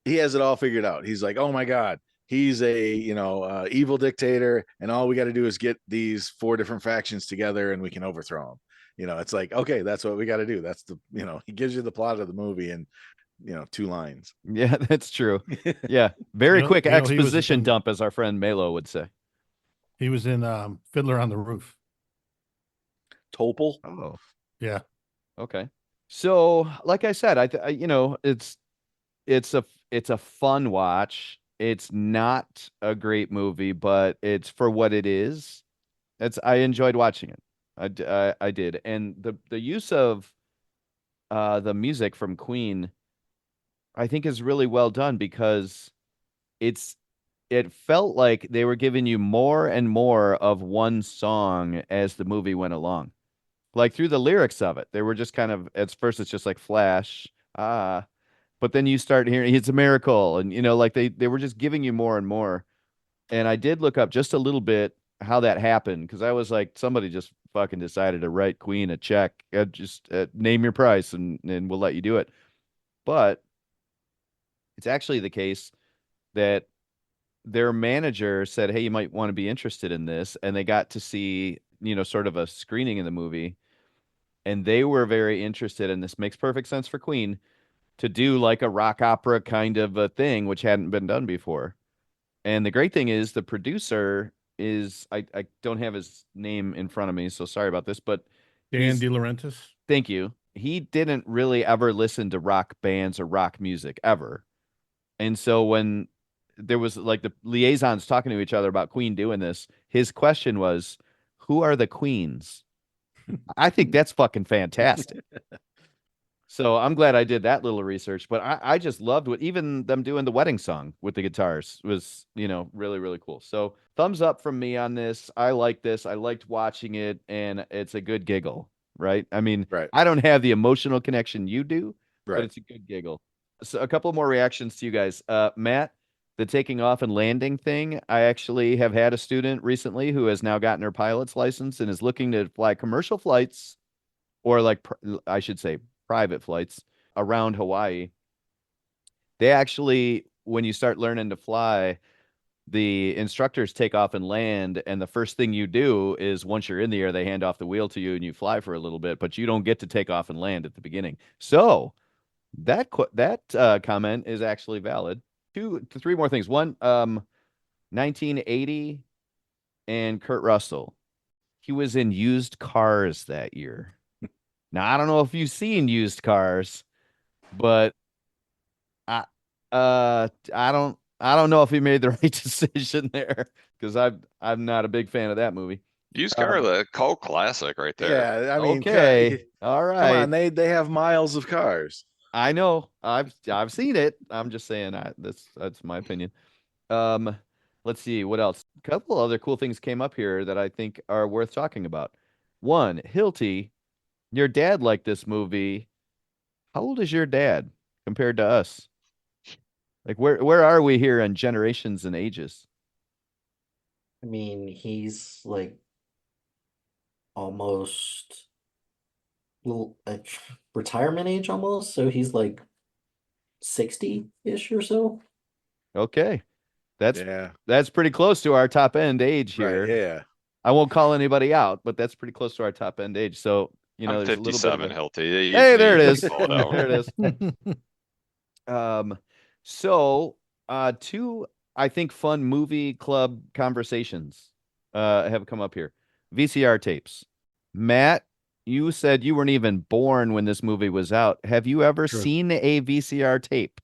He has it all figured out. He's like, oh my god, he's a evil dictator, and all we got to do is get these 4 different factions together, and we can overthrow him. It's like, okay, that's what we got to do. That's he gives you the plot of the movie in 2 lines. Yeah, that's true. Yeah, very quick He was exposition in dump, as our friend Melo would say. Fiddler on the Roof. Topol. Oh, Yeah. okay. So, like I said, it's a it's a fun watch. It's not a great movie, but it's for what it is. I enjoyed watching it. I did, and the use of the music from Queen, I think, is really well done because it's it felt like they were giving you more and more of one song as the movie went along. Like through the lyrics of it, they were just kind of at first it's just like flash, but then you start hearing it's a miracle, and like they were just giving you more and more. And I did look up just a little bit how that happened because I was like, somebody just fucking decided to write Queen a check, just name your price and we'll let you do it. But it's actually the case that their manager said, "Hey, you might want to be interested in this," and they got to see, sort of a screening of the movie, and they were very interested. And this makes perfect sense for Queen to do like a rock opera kind of a thing, which hadn't been done before. And the great thing is, the producer is I don't have his name in front of me, so sorry about this, but Dan he's DeLaurentis. thank you. He didn't really ever listen to rock bands or rock music ever. And so when there was like the liaisons talking to each other about Queen doing this, his question was, "Who are the Queens?" I think that's fucking fantastic. So I'm glad I did that little research, but I just loved what even them doing the wedding song with the guitars was, really, really cool. So thumbs up from me on this. I like this. I liked watching it, and it's a good giggle, right? I mean, Right. I don't have the emotional connection you do, but Right. it's a good giggle. So a couple more reactions to you guys. Matt, the taking off and landing thing. I actually have had a student recently who has now gotten her pilot's license and is looking to fly commercial flights or like I should say private flights around Hawaii. They actually, when you start learning to fly, the instructors take off and land, and the first thing you do is once you're in the air, they hand off the wheel to you and you fly for a little bit, but you don't get to take off and land at the beginning. So that comment is actually valid. 2 to 3 more things. One, 1980 and Kurt Russell. He was in Used Cars that year. Now, I don't know if you've seen Used Cars, but I I don't know if he made the right decision there because I'm not a big fan of that movie. Used car, the cult classic right there. Yeah, I mean, Okay, all come right. on, they have miles of cars. I know. I've seen it. I'm just saying that's my opinion. Um, let's see what else. A couple other cool things came up here that I think are worth talking about. One, Hilty, your dad liked this movie. How old is your dad compared to us? Like where are we here in generations and ages? I mean, he's like almost retirement age almost, so he's like 60-ish or so. Okay. That's Yeah. that's pretty close to our top end age Right. here. Yeah. I won't call anybody out, but that's pretty close to our top end age. So, I'm there's a little bit of 57, a Hilty. hey, there it You is. can pull it out. There it is. So 2, I think, fun movie club conversations have come up here. VCR tapes. Matt, you said you weren't even born when this movie was out. Have you ever True. seen a VCR tape?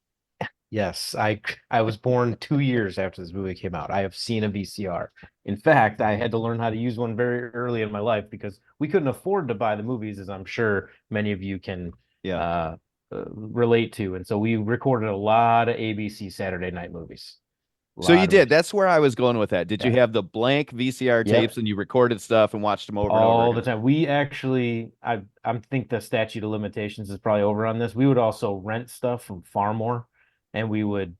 Yes, I was born 2 years after this movie came out. I have seen a VCR. In fact, I had to learn how to use one very early in my life because we couldn't afford to buy the movies, as I'm sure many of you can Yeah. relate to, and so we recorded a lot of ABC Saturday night movies. So you Lot of did. it. That's where I was going with that. Did you Yeah. have the blank VCR Yep. tapes and you recorded stuff and watched them over and over All the again? time. We actually, I think the statute of limitations is probably over on this. We would also rent stuff from Farmore, and we would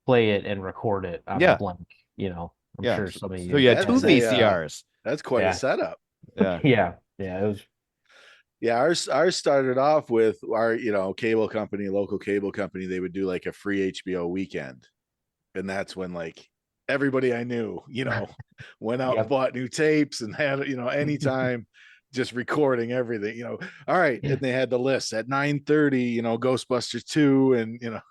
play it and record it on the Yeah. blank. You know, I'm Yeah. sure some of So you. you had That's two a, VCRs. That's quite a Yeah. setup. Yeah. Yeah, it was. Yeah, ours started off with our, cable company, local cable company. They would do like a free HBO weekend, and that's when like everybody I knew, went out and Yep. bought new tapes and had, anytime, just recording everything. All right, Yeah. and they had the list at 9:30. Ghostbusters 2, and Yeah. you knew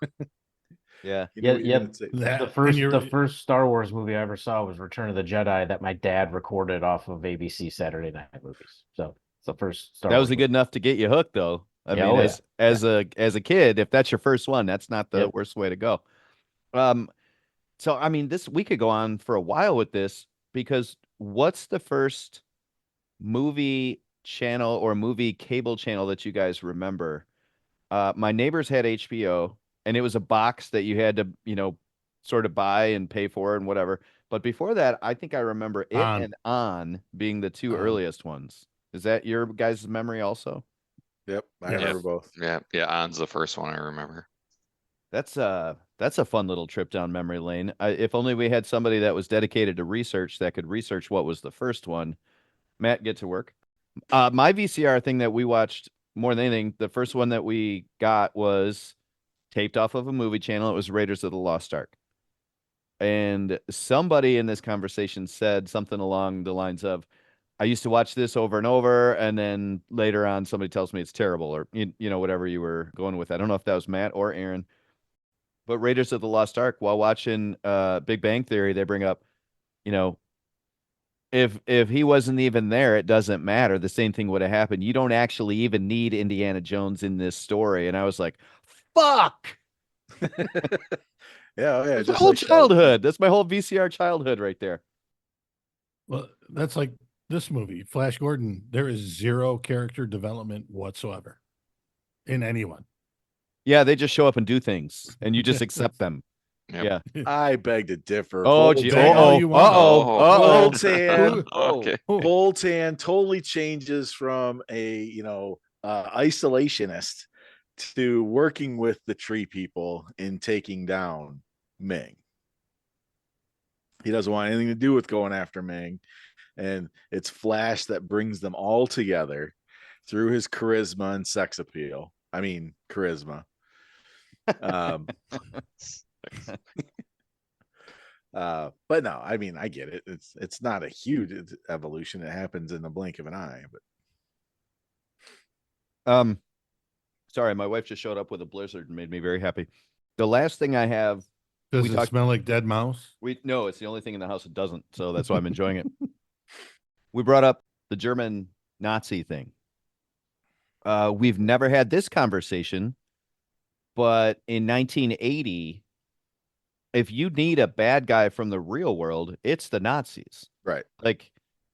Yeah, what you're yep. gonna say. That The and first you're the first Star Wars movie I ever saw was Return of the Jedi that my dad recorded off of ABC Saturday night movies. So it's the first Star That Wars was good enough to get you hooked, though. I Yeah, mean, oh, yeah. as a kid, if that's your first one, that's not the Yep. worst way to go. Um, so I mean, we could go on for a while with this because what's the first movie channel or movie cable channel that you guys remember? My neighbors had HBO, and it was a box that you had to, sort of buy and pay for and whatever. But before that, I think I remember it On. and On being the two On. earliest ones. Is that your guys' memory also? Yep, I Yeah. remember both. Yeah, On's the first one I remember. That's a fun little trip down memory lane. If only we had somebody that was dedicated to research that could research what was the first one. Matt, get to work. My VCR thing that we watched more than anything, the first one that we got was taped off of a movie channel. It was Raiders of the Lost Ark. And somebody in this conversation said something along the lines of, I used to watch this over and over, and then later on somebody tells me it's terrible, or whatever you were going with. I don't know if that was Matt or Aaron. But Raiders of the Lost Ark, while watching Big Bang Theory, they bring up, you know, if he wasn't even there, it doesn't matter. The same thing would have happened. You don't actually even need Indiana Jones in this story. And I was like, fuck. Yeah, yeah, That's my just whole like childhood. That's my whole VCR childhood right there. Well, that's like this movie, Flash Gordon. There is zero character development whatsoever in anyone. Yeah, they just show up and do things, and you just accept them. Yep. Yeah. I beg to differ. Oh, gee. Say all you want. Boltan, Okay. Boltan totally changes from a isolationist to working with the tree people in taking down Ming. He doesn't want anything to do with going after Ming, and it's Flash that brings them all together through his charisma and sex appeal. I mean, charisma. But no, I mean, I get it. It's not a huge evolution. It happens in the blink of an eye. But Sorry, my wife just showed up with a blizzard and made me very happy. The last thing I have, Does it smell like dead mouse? no, it's the only thing in the house that doesn't, so that's why I'm enjoying it. We brought up the German Nazi thing. We've never had this conversation, but in 1980, if you need a bad guy from the real world, it's the Nazis. right. Like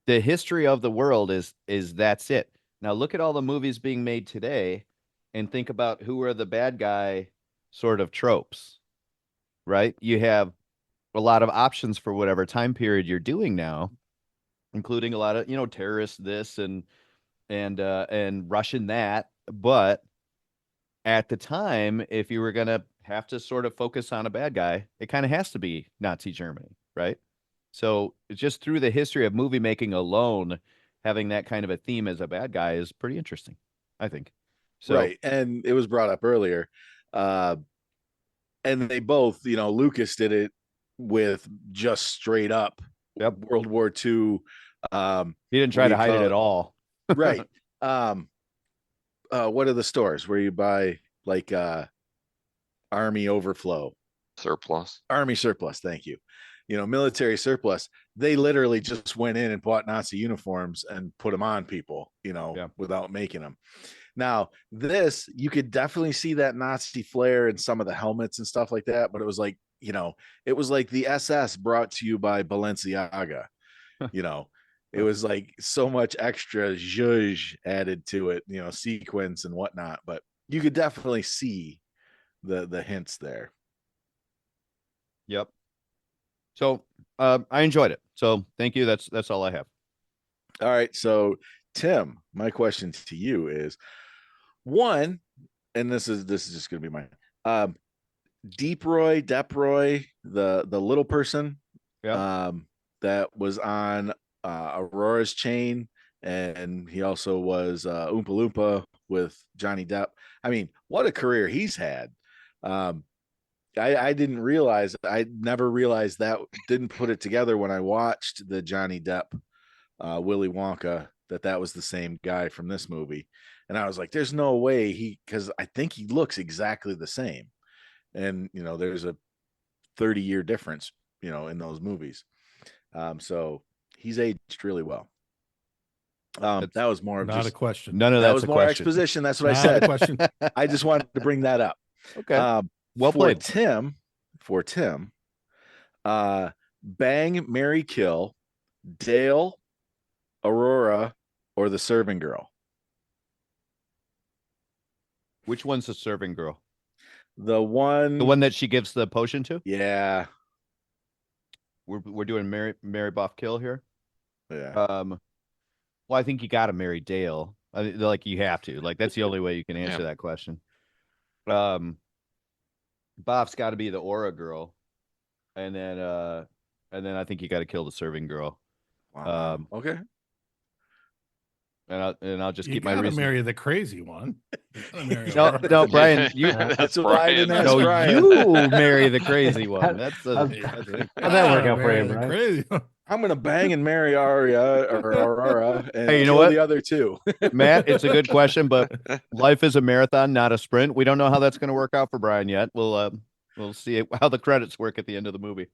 the history of the world is that's it. Now look at all the movies being made today and think about who are the bad guy sort of tropes, right? You have a lot of options for whatever time period you're doing now, including a lot of, terrorists this and Russian that. But at the time, if you were gonna have to sort of focus on a bad guy, it kind of has to be Nazi Germany, right? So just through the history of movie making alone, having that kind of a theme as a bad guy is pretty interesting, I think. So Right. And it was brought up earlier. And they both, Lucas did it with just straight up Yep. World War II. He didn't try to hide it at all. Right. What are the stores where you buy like army overflow? Surplus. Army surplus, thank you. Military surplus. They literally just went in and bought Nazi uniforms and put them on people, without making them. Now, this, you could definitely see that Nazi flair in some of the helmets and stuff like that, but it was like, it was like the SS brought to you by Balenciaga. It was like so much extra zhuzh added to it, sequence and whatnot. But you could definitely see the hints there. Yep. So I enjoyed it. So thank you. That's all I have. All right, so Tim, my question to you is one, and this is just going to be mine. Deproy, the little person, Yeah. that was on Aurora's chain, and he also was Oompa Loompa with Johnny Depp. I mean, what a career he's had. I didn't realize, I never realized that, didn't put it together when I watched the Johnny Depp Willy Wonka, that was the same guy from this movie. And I was like, there's no way because I think he looks exactly the same. And, there's a 30-year difference, in those movies. So he's aged really well. That was more of Not a just, question. None of that that's was a more question. exposition. That's what I Not a said. question. I just wanted to bring that up. Okay. Well for played. Tim, bang, marry, kill, Dale, Aurora, or the serving girl. Which one's the serving girl? The one that she gives the potion to? Yeah. We're doing Mary Boff kill here. Yeah. Well, I think you got to marry Dale. Like you have to. Like that's the only way you can answer Yeah. that question. Boff's got to be the aura girl, and then I think you got to kill the serving girl. Wow. Okay. And I'll just You keep my gotta reason. marry the crazy one. You gotta marry No, Aurora. no, Brian, you. That's why I didn't ask No, Brian. you marry the crazy one. That's the. How'd that work Gotta out for marry you, the Brian? crazy one. I'm gonna bang and marry Aria or Aurora and Hey, you know kill what? the other two. Matt, it's a good question, but life is a marathon, not a sprint. We don't know how that's going to work out for Brian yet. We'll see how the credits work at the end of the movie.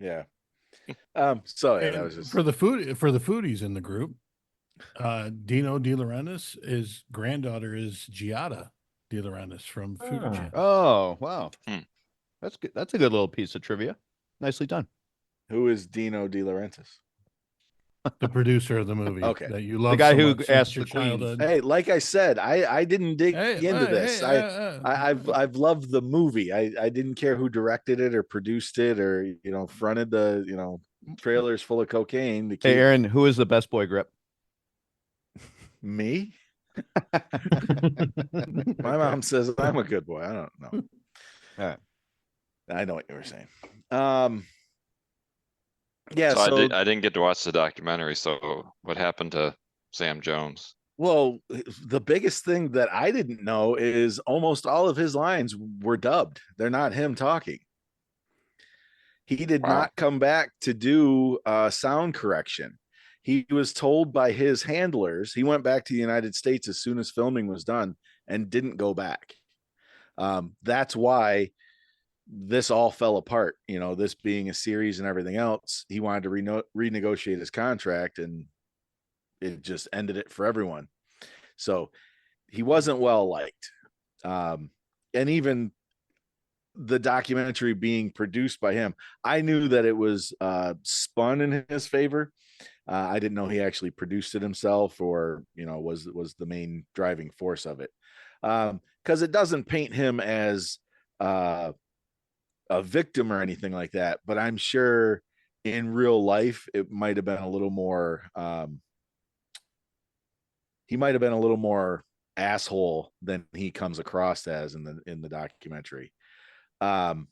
Yeah. So yeah, that And was just for the foodies in the group. Dino De Laurentiis, his granddaughter is Giada De Laurentiis from Food Ah. Channel. Oh, wow. Hmm. That's good. That's a good little piece of trivia. Nicely done. who is Dino De Laurentiis? The producer of the movie Okay. that you love guy so who much asked since your the queens. childhood. Hey, like I said, I didn't dig into this. I've loved the movie. I didn't care who directed it or produced it or fronted the trailers full of cocaine. Hey, Aaron, who is the best boy grip? Me? My mom says I'm a good boy. I don't know. All right. I know what you were saying. Yeah. So So, I didn't get to watch the documentary. So what happened to Sam Jones? well, the biggest thing that I didn't know is almost all of his lines were dubbed. They're not him talking. He did Wow. not come back to do sound correction. He was told by his handlers. He went back to the United States as soon as filming was done and didn't go back. That's why this all fell apart. This being a series and everything else, he wanted to renegotiate his contract, and it just ended it for everyone. So he wasn't well liked. And even the documentary being produced by him, I knew that it was spun in his favor. I didn't know he actually produced it himself or was the main driving force of it, because it doesn't paint him as a victim or anything like that. But I'm sure in real life it might have been a little more. He might have been a little more asshole than he comes across as in the documentary. So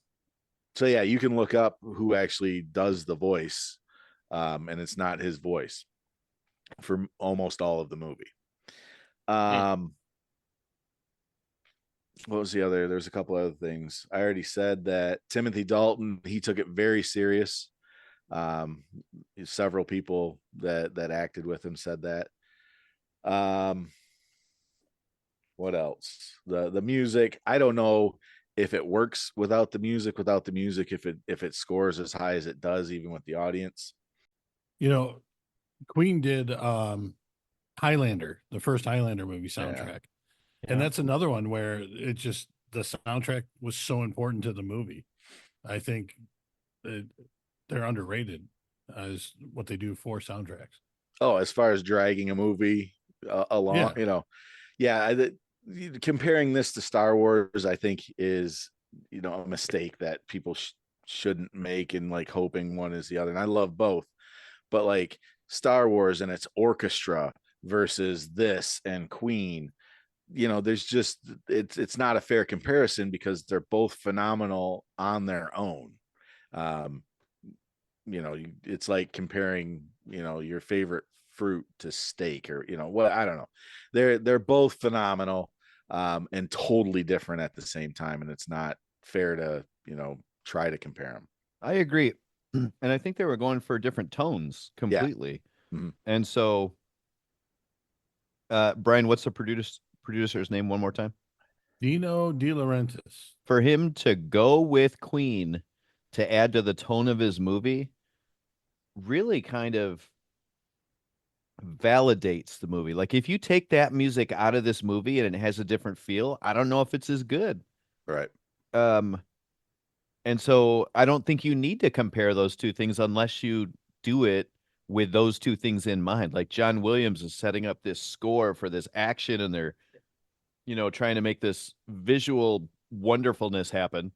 yeah, you can look up who actually does the voice, and it's not his voice for almost all of the movie. What was the other? There's a couple other things. I already said that Timothy Dalton, he took it very serious. Several people that acted with him said that. What else? The music, I don't know if it works without the music, if it scores as high as it does even with the audience. Queen did Highlander, the first Highlander movie soundtrack. And that's another one where it just the soundtrack was so important to the movie. I think they're underrated as what they do for soundtracks. Oh, as far as dragging a movie along, yeah, comparing this to Star Wars, I think is, a mistake that people shouldn't make, and like hoping one is the other. And I love both, but like Star Wars and its orchestra versus this and Queen, there's just, it's not a fair comparison because they're both phenomenal on their own. Um, it's like comparing, your favorite fruit to steak, or what, I don't know. They're both phenomenal, and totally different at the same time, and it's not fair to, try to compare them. I agree. And I think they were going for different tones completely. Mhm. And so, Brian, what's the producer's name one more time? Dino De Laurentiis. For him to go with Queen to add to the tone of his movie really kind of validates the movie. Like if you take that music out of this movie and it has a different feel, I don't know if it's as good. Right. And so I don't think you need to compare those two things unless you do it with those two things in mind. Like John Williams is setting up this score for this action, and they're, trying to make this visual wonderfulness happen.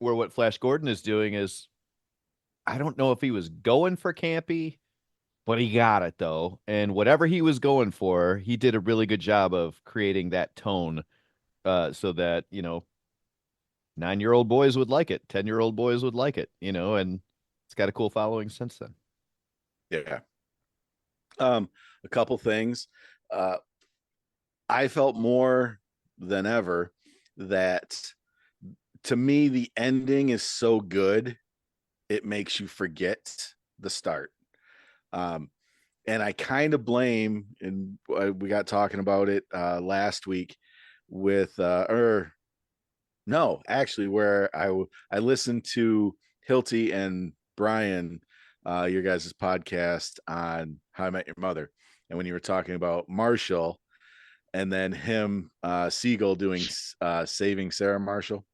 Where what Flash Gordon is doing is, I don't know if he was going for campy, but he got it though. And whatever he was going for, he did a really good job of creating that tone, so that, 9-year-old boys would like it, 10-year-old boys would like it, and it's got a cool following since then. Yeah. A couple things. I felt more than ever that, to me, the ending is so good, it makes you forget the start. And I kind of blame, and we got talking about it last week with, no, actually, where I listened to Hilty and Brian, your guys' podcast on How I Met Your Mother, and when you were talking about Marshall, and then him, Siegel doing Saving Sarah Marshall.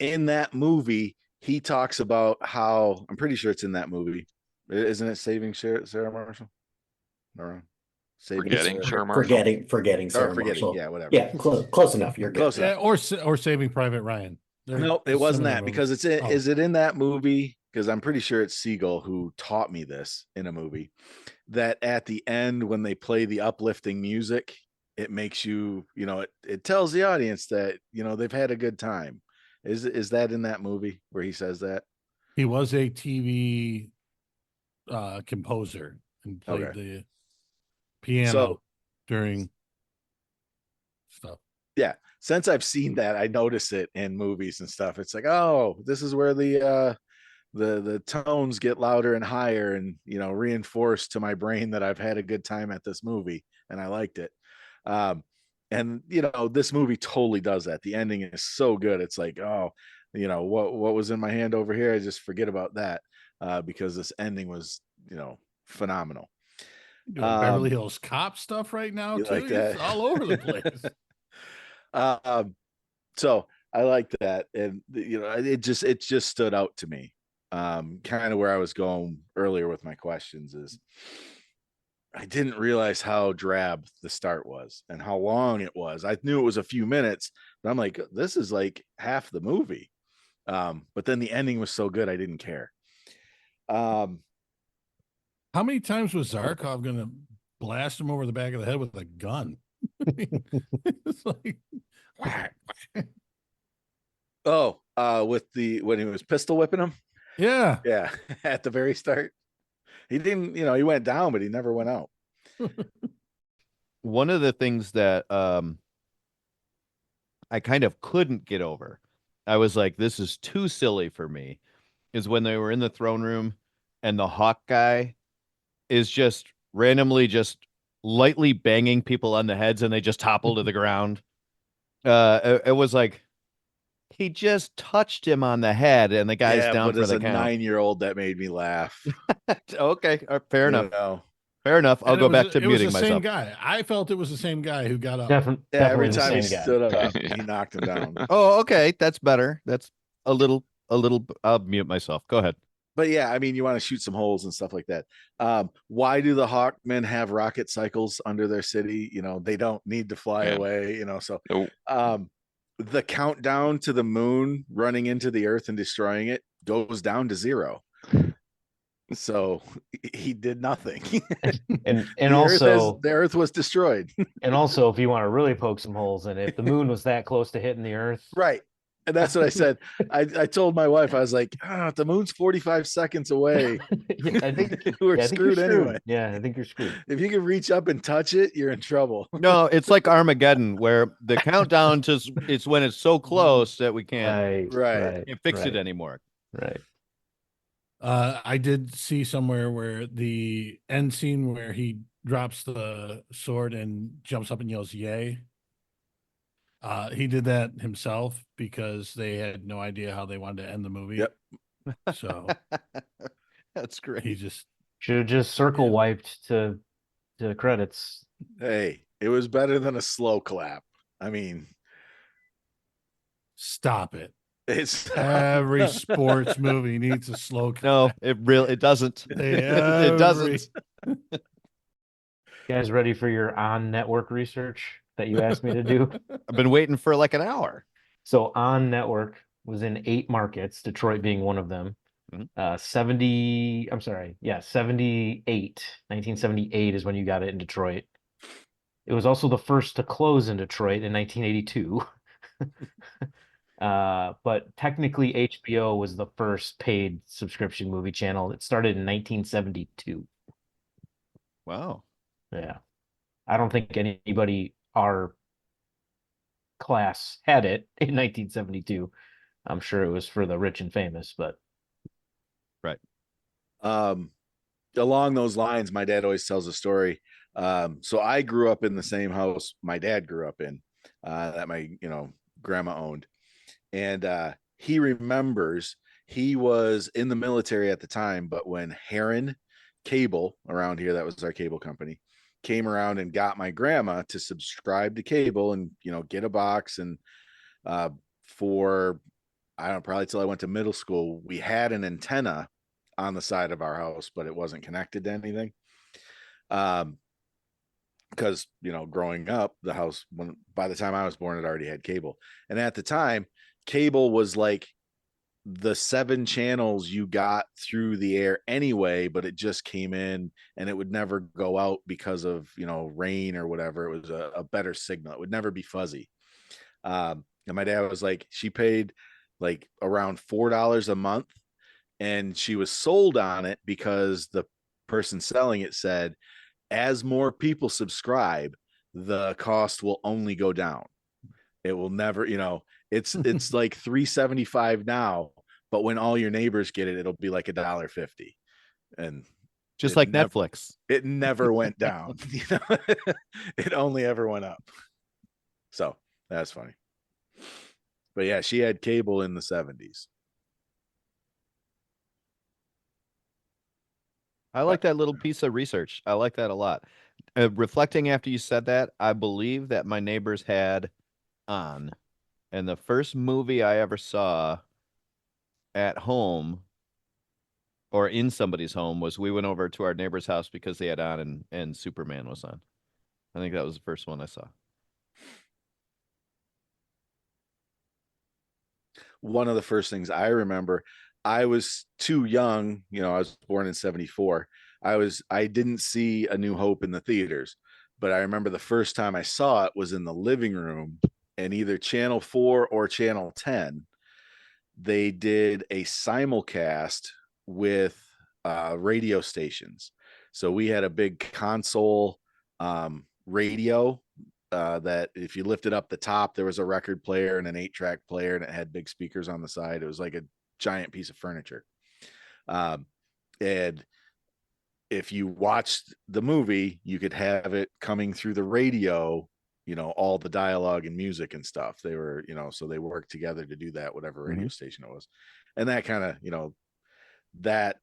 In that movie, he talks about how, I'm pretty sure it's in that movie, isn't it? Saving Sarah Marshall? No, Forgetting Sarah Marshall. Forgetting Sarah Marshall. Yeah, whatever. Yeah, close enough. You're good. Close enough. Or Saving Private Ryan. No, it wasn't that, because it's in, Oh. is it in that movie? Because I'm pretty sure it's Siegel who taught me this in a movie, that at the end, when they play the uplifting music, it makes you, it tells the audience that, they've had a good time. Is that in that movie where he says that? He was a TV composer and played the piano during stuff. Yeah. Since I've seen that, I notice it in movies and stuff. It's like, oh, this is where the tones get louder and higher, and reinforced to my brain that I've had a good time at this movie and I liked it. And this movie totally does that. The ending is so good. It's like, oh, what was in my hand over here, I just forget about that, because this ending was, phenomenal. Doing Beverly Hills Cop stuff right now, too. Like that? It's all over the place. So I like that, and it just stood out to me. Kind of where I was going earlier with my questions is, I didn't realize how drab the start was and how long it was. I knew it was a few minutes, but I'm like, this is like half the movie. But then the ending was so good, I didn't care. How many times was Zarkov going to blast him over the back of the head with a gun? It's like, when he was pistol whipping him. Yeah. At the very start, he didn't, he went down, but he never went out. One of the things that I kind of couldn't get over, I was like, this is too silly for me, is when they were in the throne room and the Hawk guy is just randomly just lightly banging people on the heads and they just topple to the ground. It was like, he just touched him on the head and the guy's down for the count. 9-year-old, that made me laugh. Okay, fair enough. No. Fair enough. I'll go back to muting myself. It was the myself. same guy. I felt it was the same guy who got up. Definitely Every the time he same guy. stood up, Yeah. he knocked him down. Oh, okay. That's better. That's a little, I'll mute myself. Go ahead. but yeah, I mean, you want to shoot some holes and stuff like that. Why do the Hawkmen have rocket cycles under their city? You know, they don't need to fly Yeah. away, you know. So Nope. the countdown to the moon running into the earth and destroying it goes down to 0. So he did nothing. And the earth was destroyed. and also if you want to really poke some holes in it, if the moon was that close to hitting the earth, Right. And that's what I said. I told my wife, I was like, the moon's 45 seconds away. yeah, I think We're yeah, I think you're screwed anyway. Yeah, I think you're screwed. If you can reach up and touch it, you're in trouble. No, it's like Armageddon, where the countdown to it's when it's so close that we can't, Right. can't fix it anymore. Right. I did see somewhere where the end scene where he drops the sword and jumps up and yells "Yay!" He did that himself because they had no idea how they wanted to end the movie. Yep. So That's great. he just Should have just circle Yeah. wiped to credits. Hey, it was better than a slow clap. I mean, stop it. it's Every sports movie needs a slow clap. No, it doesn't. It doesn't. You guys ready for your on network research that you asked me to do? I've been waiting for like an hour. So on network was in 8 markets, Detroit being one of them. Mhm. 78, 1978 is when you got it in Detroit. It was also the first to close in Detroit in 1982. But technically HBO was the first paid subscription movie channel. It started in 1972. Wow. Yeah. I don't think anybody our class had it in 1972. I'm sure it was for the rich and famous, but along those lines, my dad always tells a story. So I grew up in the same house my dad grew up in, that my grandma owned, and he remembers he was in the military at the time, but when Heron Cable around here, that was our cable company, came around and got my grandma to subscribe to cable and get a box, and for I don't know, probably till I went to middle school, we had an antenna on the side of our house, but it wasn't connected to anything. Because growing up, the house, by the time I was born, it already had cable, and at the time, cable was like the 7 channels you got through the air anyway, but it just came in and it would never go out because of rain or whatever. It was a better signal. It would never be fuzzy. And my dad was like, she paid like around $4 a month, and she was sold on it because the person selling it said, as more people subscribe, the cost will only go down. It will never, it's like $3.75 now, but when all your neighbors get it, it'll be like $1.50. And just like Netflix, it never went down. It only ever went up. So that's funny. But yeah, she had cable in the 70s. I like that little piece of research. I like that a lot. Reflecting after you said that, I believe that my neighbors had on, and the first movie I ever saw at home or in somebody's home was we went over to our neighbor's house because they had on, and Superman was on. I think that was the first one I saw. One of the first things I remember, I was too young, I was born in 74. I didn't see A New Hope in the theaters, but I remember the first time I saw it was in the living room, and either Channel 4 or Channel 10, they did a simulcast with radio stations. So we had a big console radio that if you lifted up the top, there was a record player and an 8-track player, and it had big speakers on the side. It was like a giant piece of furniture. And if you watched the movie, you could have it coming through the radio, all the dialogue and music and stuff. They were, so they worked together to do that, whatever radio station it was. And that kind of, that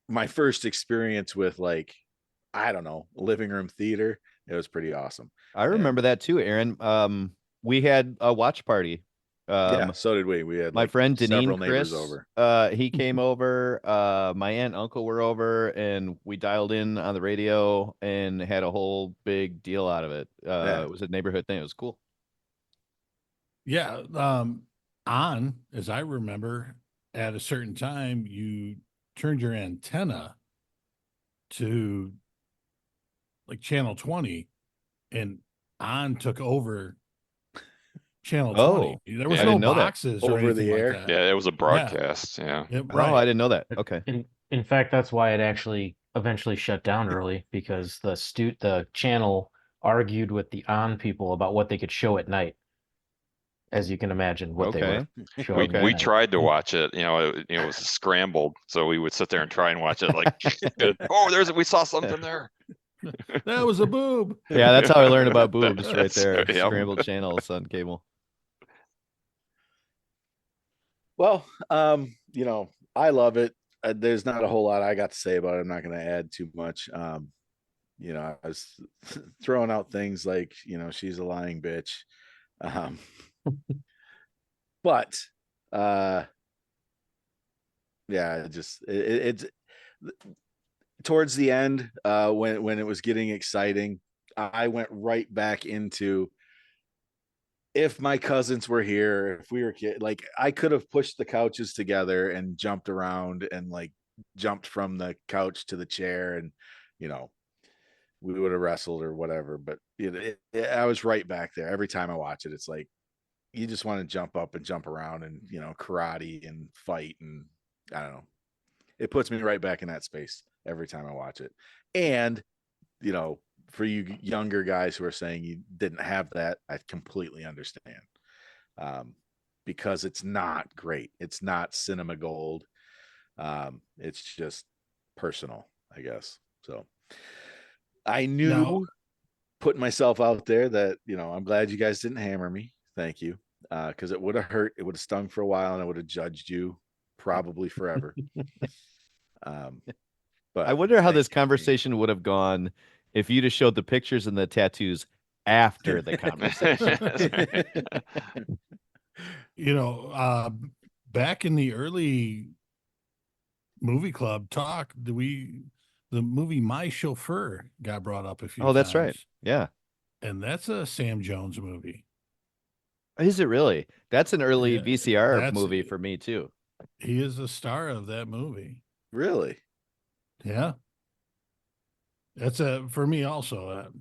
my first experience with, like, I don't know, living room theater, it was pretty awesome. I remember that too, Aaron. We had a watch party Yeah, so did we. We had My like friend Deneen several neighbors Chris, over. he came over. My aunt and uncle were over, and we dialed in on the radio and had a whole big deal out of it. Yeah. It was a neighborhood thing. It was cool. Yeah. As I remember, at a certain time, you turned your antenna to like channel 20, and took over channel 20. Oh, There was I Yeah. no didn't know that. boxes or Over anything the like air. that. Yeah, it was a Yeah. broadcast. Yeah. Yeah, Oh, I right. didn't know that. Okay. In fact, that's why it actually eventually shut down early because the channel argued with the on people about what they could show at night. As you can imagine, what they were Okay. showing Okay. at We night. tried to watch it, it was scrambled, so we would sit there and try and watch it like, oh, we saw something there. That was a boob. Yeah, that's how I learned about boobs right That's- there. yep. Scrambled channels on cable. Well, I love it. There's not a whole lot I got to say about it. I'm not going to add too much. I was throwing out things like, she's a lying bitch. Um, but yeah, it's towards the end, when it was getting exciting, I went right back into, if my cousins were here, if we were like, I could have pushed the couches together and jumped around and like jumped from the couch to the chair, and we would have wrestled or whatever. But I was right back there. Every time I watch it, it's like you just want to jump up and jump around and karate and fight, and I don't know. It puts me right back in that space every time I watch it. And for you younger guys who are saying you didn't have that, I completely understand. Because it's not great. It's not cinema gold. It's just personal, I guess. So I knew, Now, putting myself out there, that I'm glad you guys didn't hammer me. Thank you. Because it would have hurt. It would have stung for a while, and I would have judged you probably forever. But I wonder how thank this you. conversation would have gone if you'd have showed the pictures and the tattoos after the conversation. Back in the early movie club talk, the movie My Chauffeur got brought up a few Oh, that's right. times. Yeah. And that's a Sam Jones movie. Is it really? That's an early Yeah, VCR movie for me too. He is the star of that movie. Really? Yeah. That's for me also.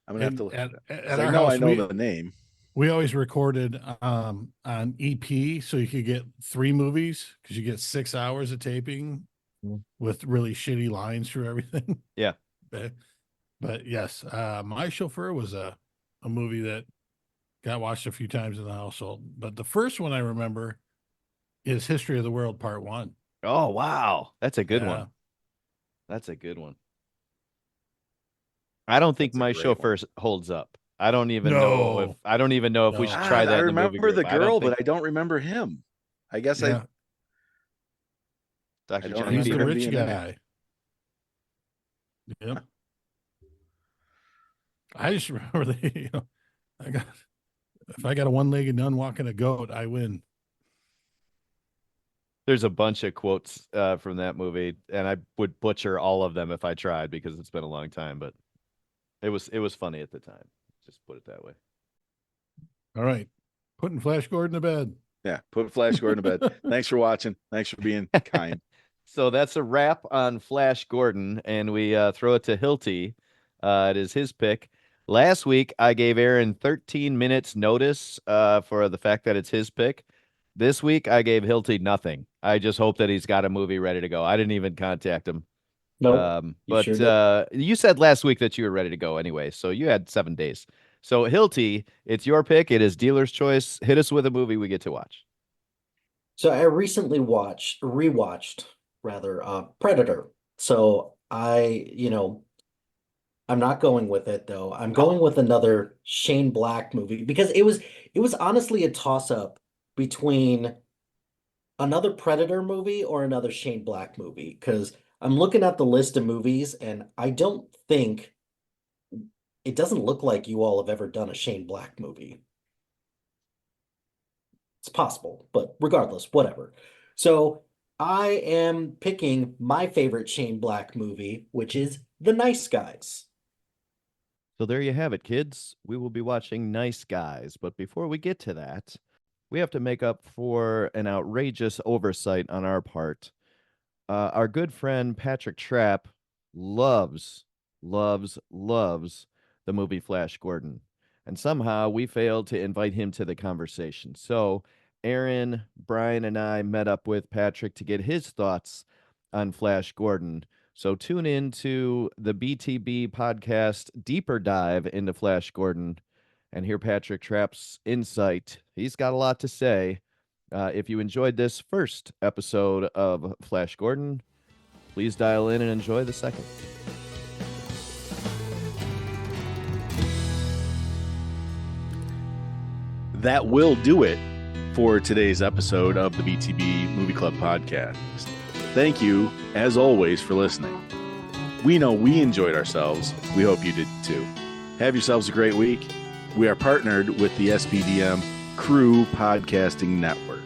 I'm gonna have to. At I our know house, I know the name. we always recorded on EP, so you could get 3 movies because you get 6 hours of taping with really shitty lines through everything. Yeah. But yes, My Chauffeur was a movie that got watched a few times in the household. But the first one I remember is History of the World Part 1. Oh, wow. That's a good Yeah. one. That's a good one. I don't think That's a My great Chauffeur holds up. I don't even know if we should try that. I in the movie remember the group. I don't girl, think- but I don't remember him. I guess Yeah. Dr. don't Johnny He's the remember him Fever. rich being in it. guy. Yep. I just remember if I got a one-legged nun walking a goat, I win. There's a bunch of quotes from that movie, and I would butcher all of them if I tried because it's been a long time, but it was funny at the time. Just put it that way. All right. Putting Flash Gordon to bed. Yeah, put Flash Gordon to bed. Thanks for watching. Thanks for being kind. So that's a wrap on Flash Gordon, and we throw it to Hilty. It is his pick. Last week, I gave Aaron 13 minutes notice for the fact that it's his pick. This week, I gave Hilty nothing. I just hope that he's got a movie ready to go. I didn't even contact him. Nope. But you said last week that you were ready to go anyway, so you had 7 days. So Hilty, it's your pick. It is dealer's choice. Hit us with a movie we get to watch. So I recently rewatched Predator. So I'm not going with it though. I'm going with another Shane Black movie because it was honestly a toss-up between another Predator movie or another Shane Black movie. Because I'm looking at the list of movies and I don't think it doesn't look like you all have ever done a Shane Black movie. It's possible, but regardless, whatever. So I am picking my favorite Shane Black movie, which is The Nice Guys. So there you have it, kids. We will be watching Nice Guys. But before we get to that, we have to make up for an outrageous oversight on our part. Our good friend Patrick Trapp loves the movie Flash Gordon. And somehow we failed to invite him to the conversation. So Aaron, Brian, and I met up with Patrick to get his thoughts on Flash Gordon. So tune in to the BTB podcast deeper dive into Flash Gordon and hear Patrick Trapp's insight. He's got a lot to say. If you enjoyed this first episode of Flash Gordon, please dial in and enjoy the second. That will do it for today's episode of the BTB Movie Club podcast. Thank you, as always, for listening. We know we enjoyed ourselves. We hope you did too. Have yourselves a great week. We are partnered with the SBDM Crew Podcasting Network.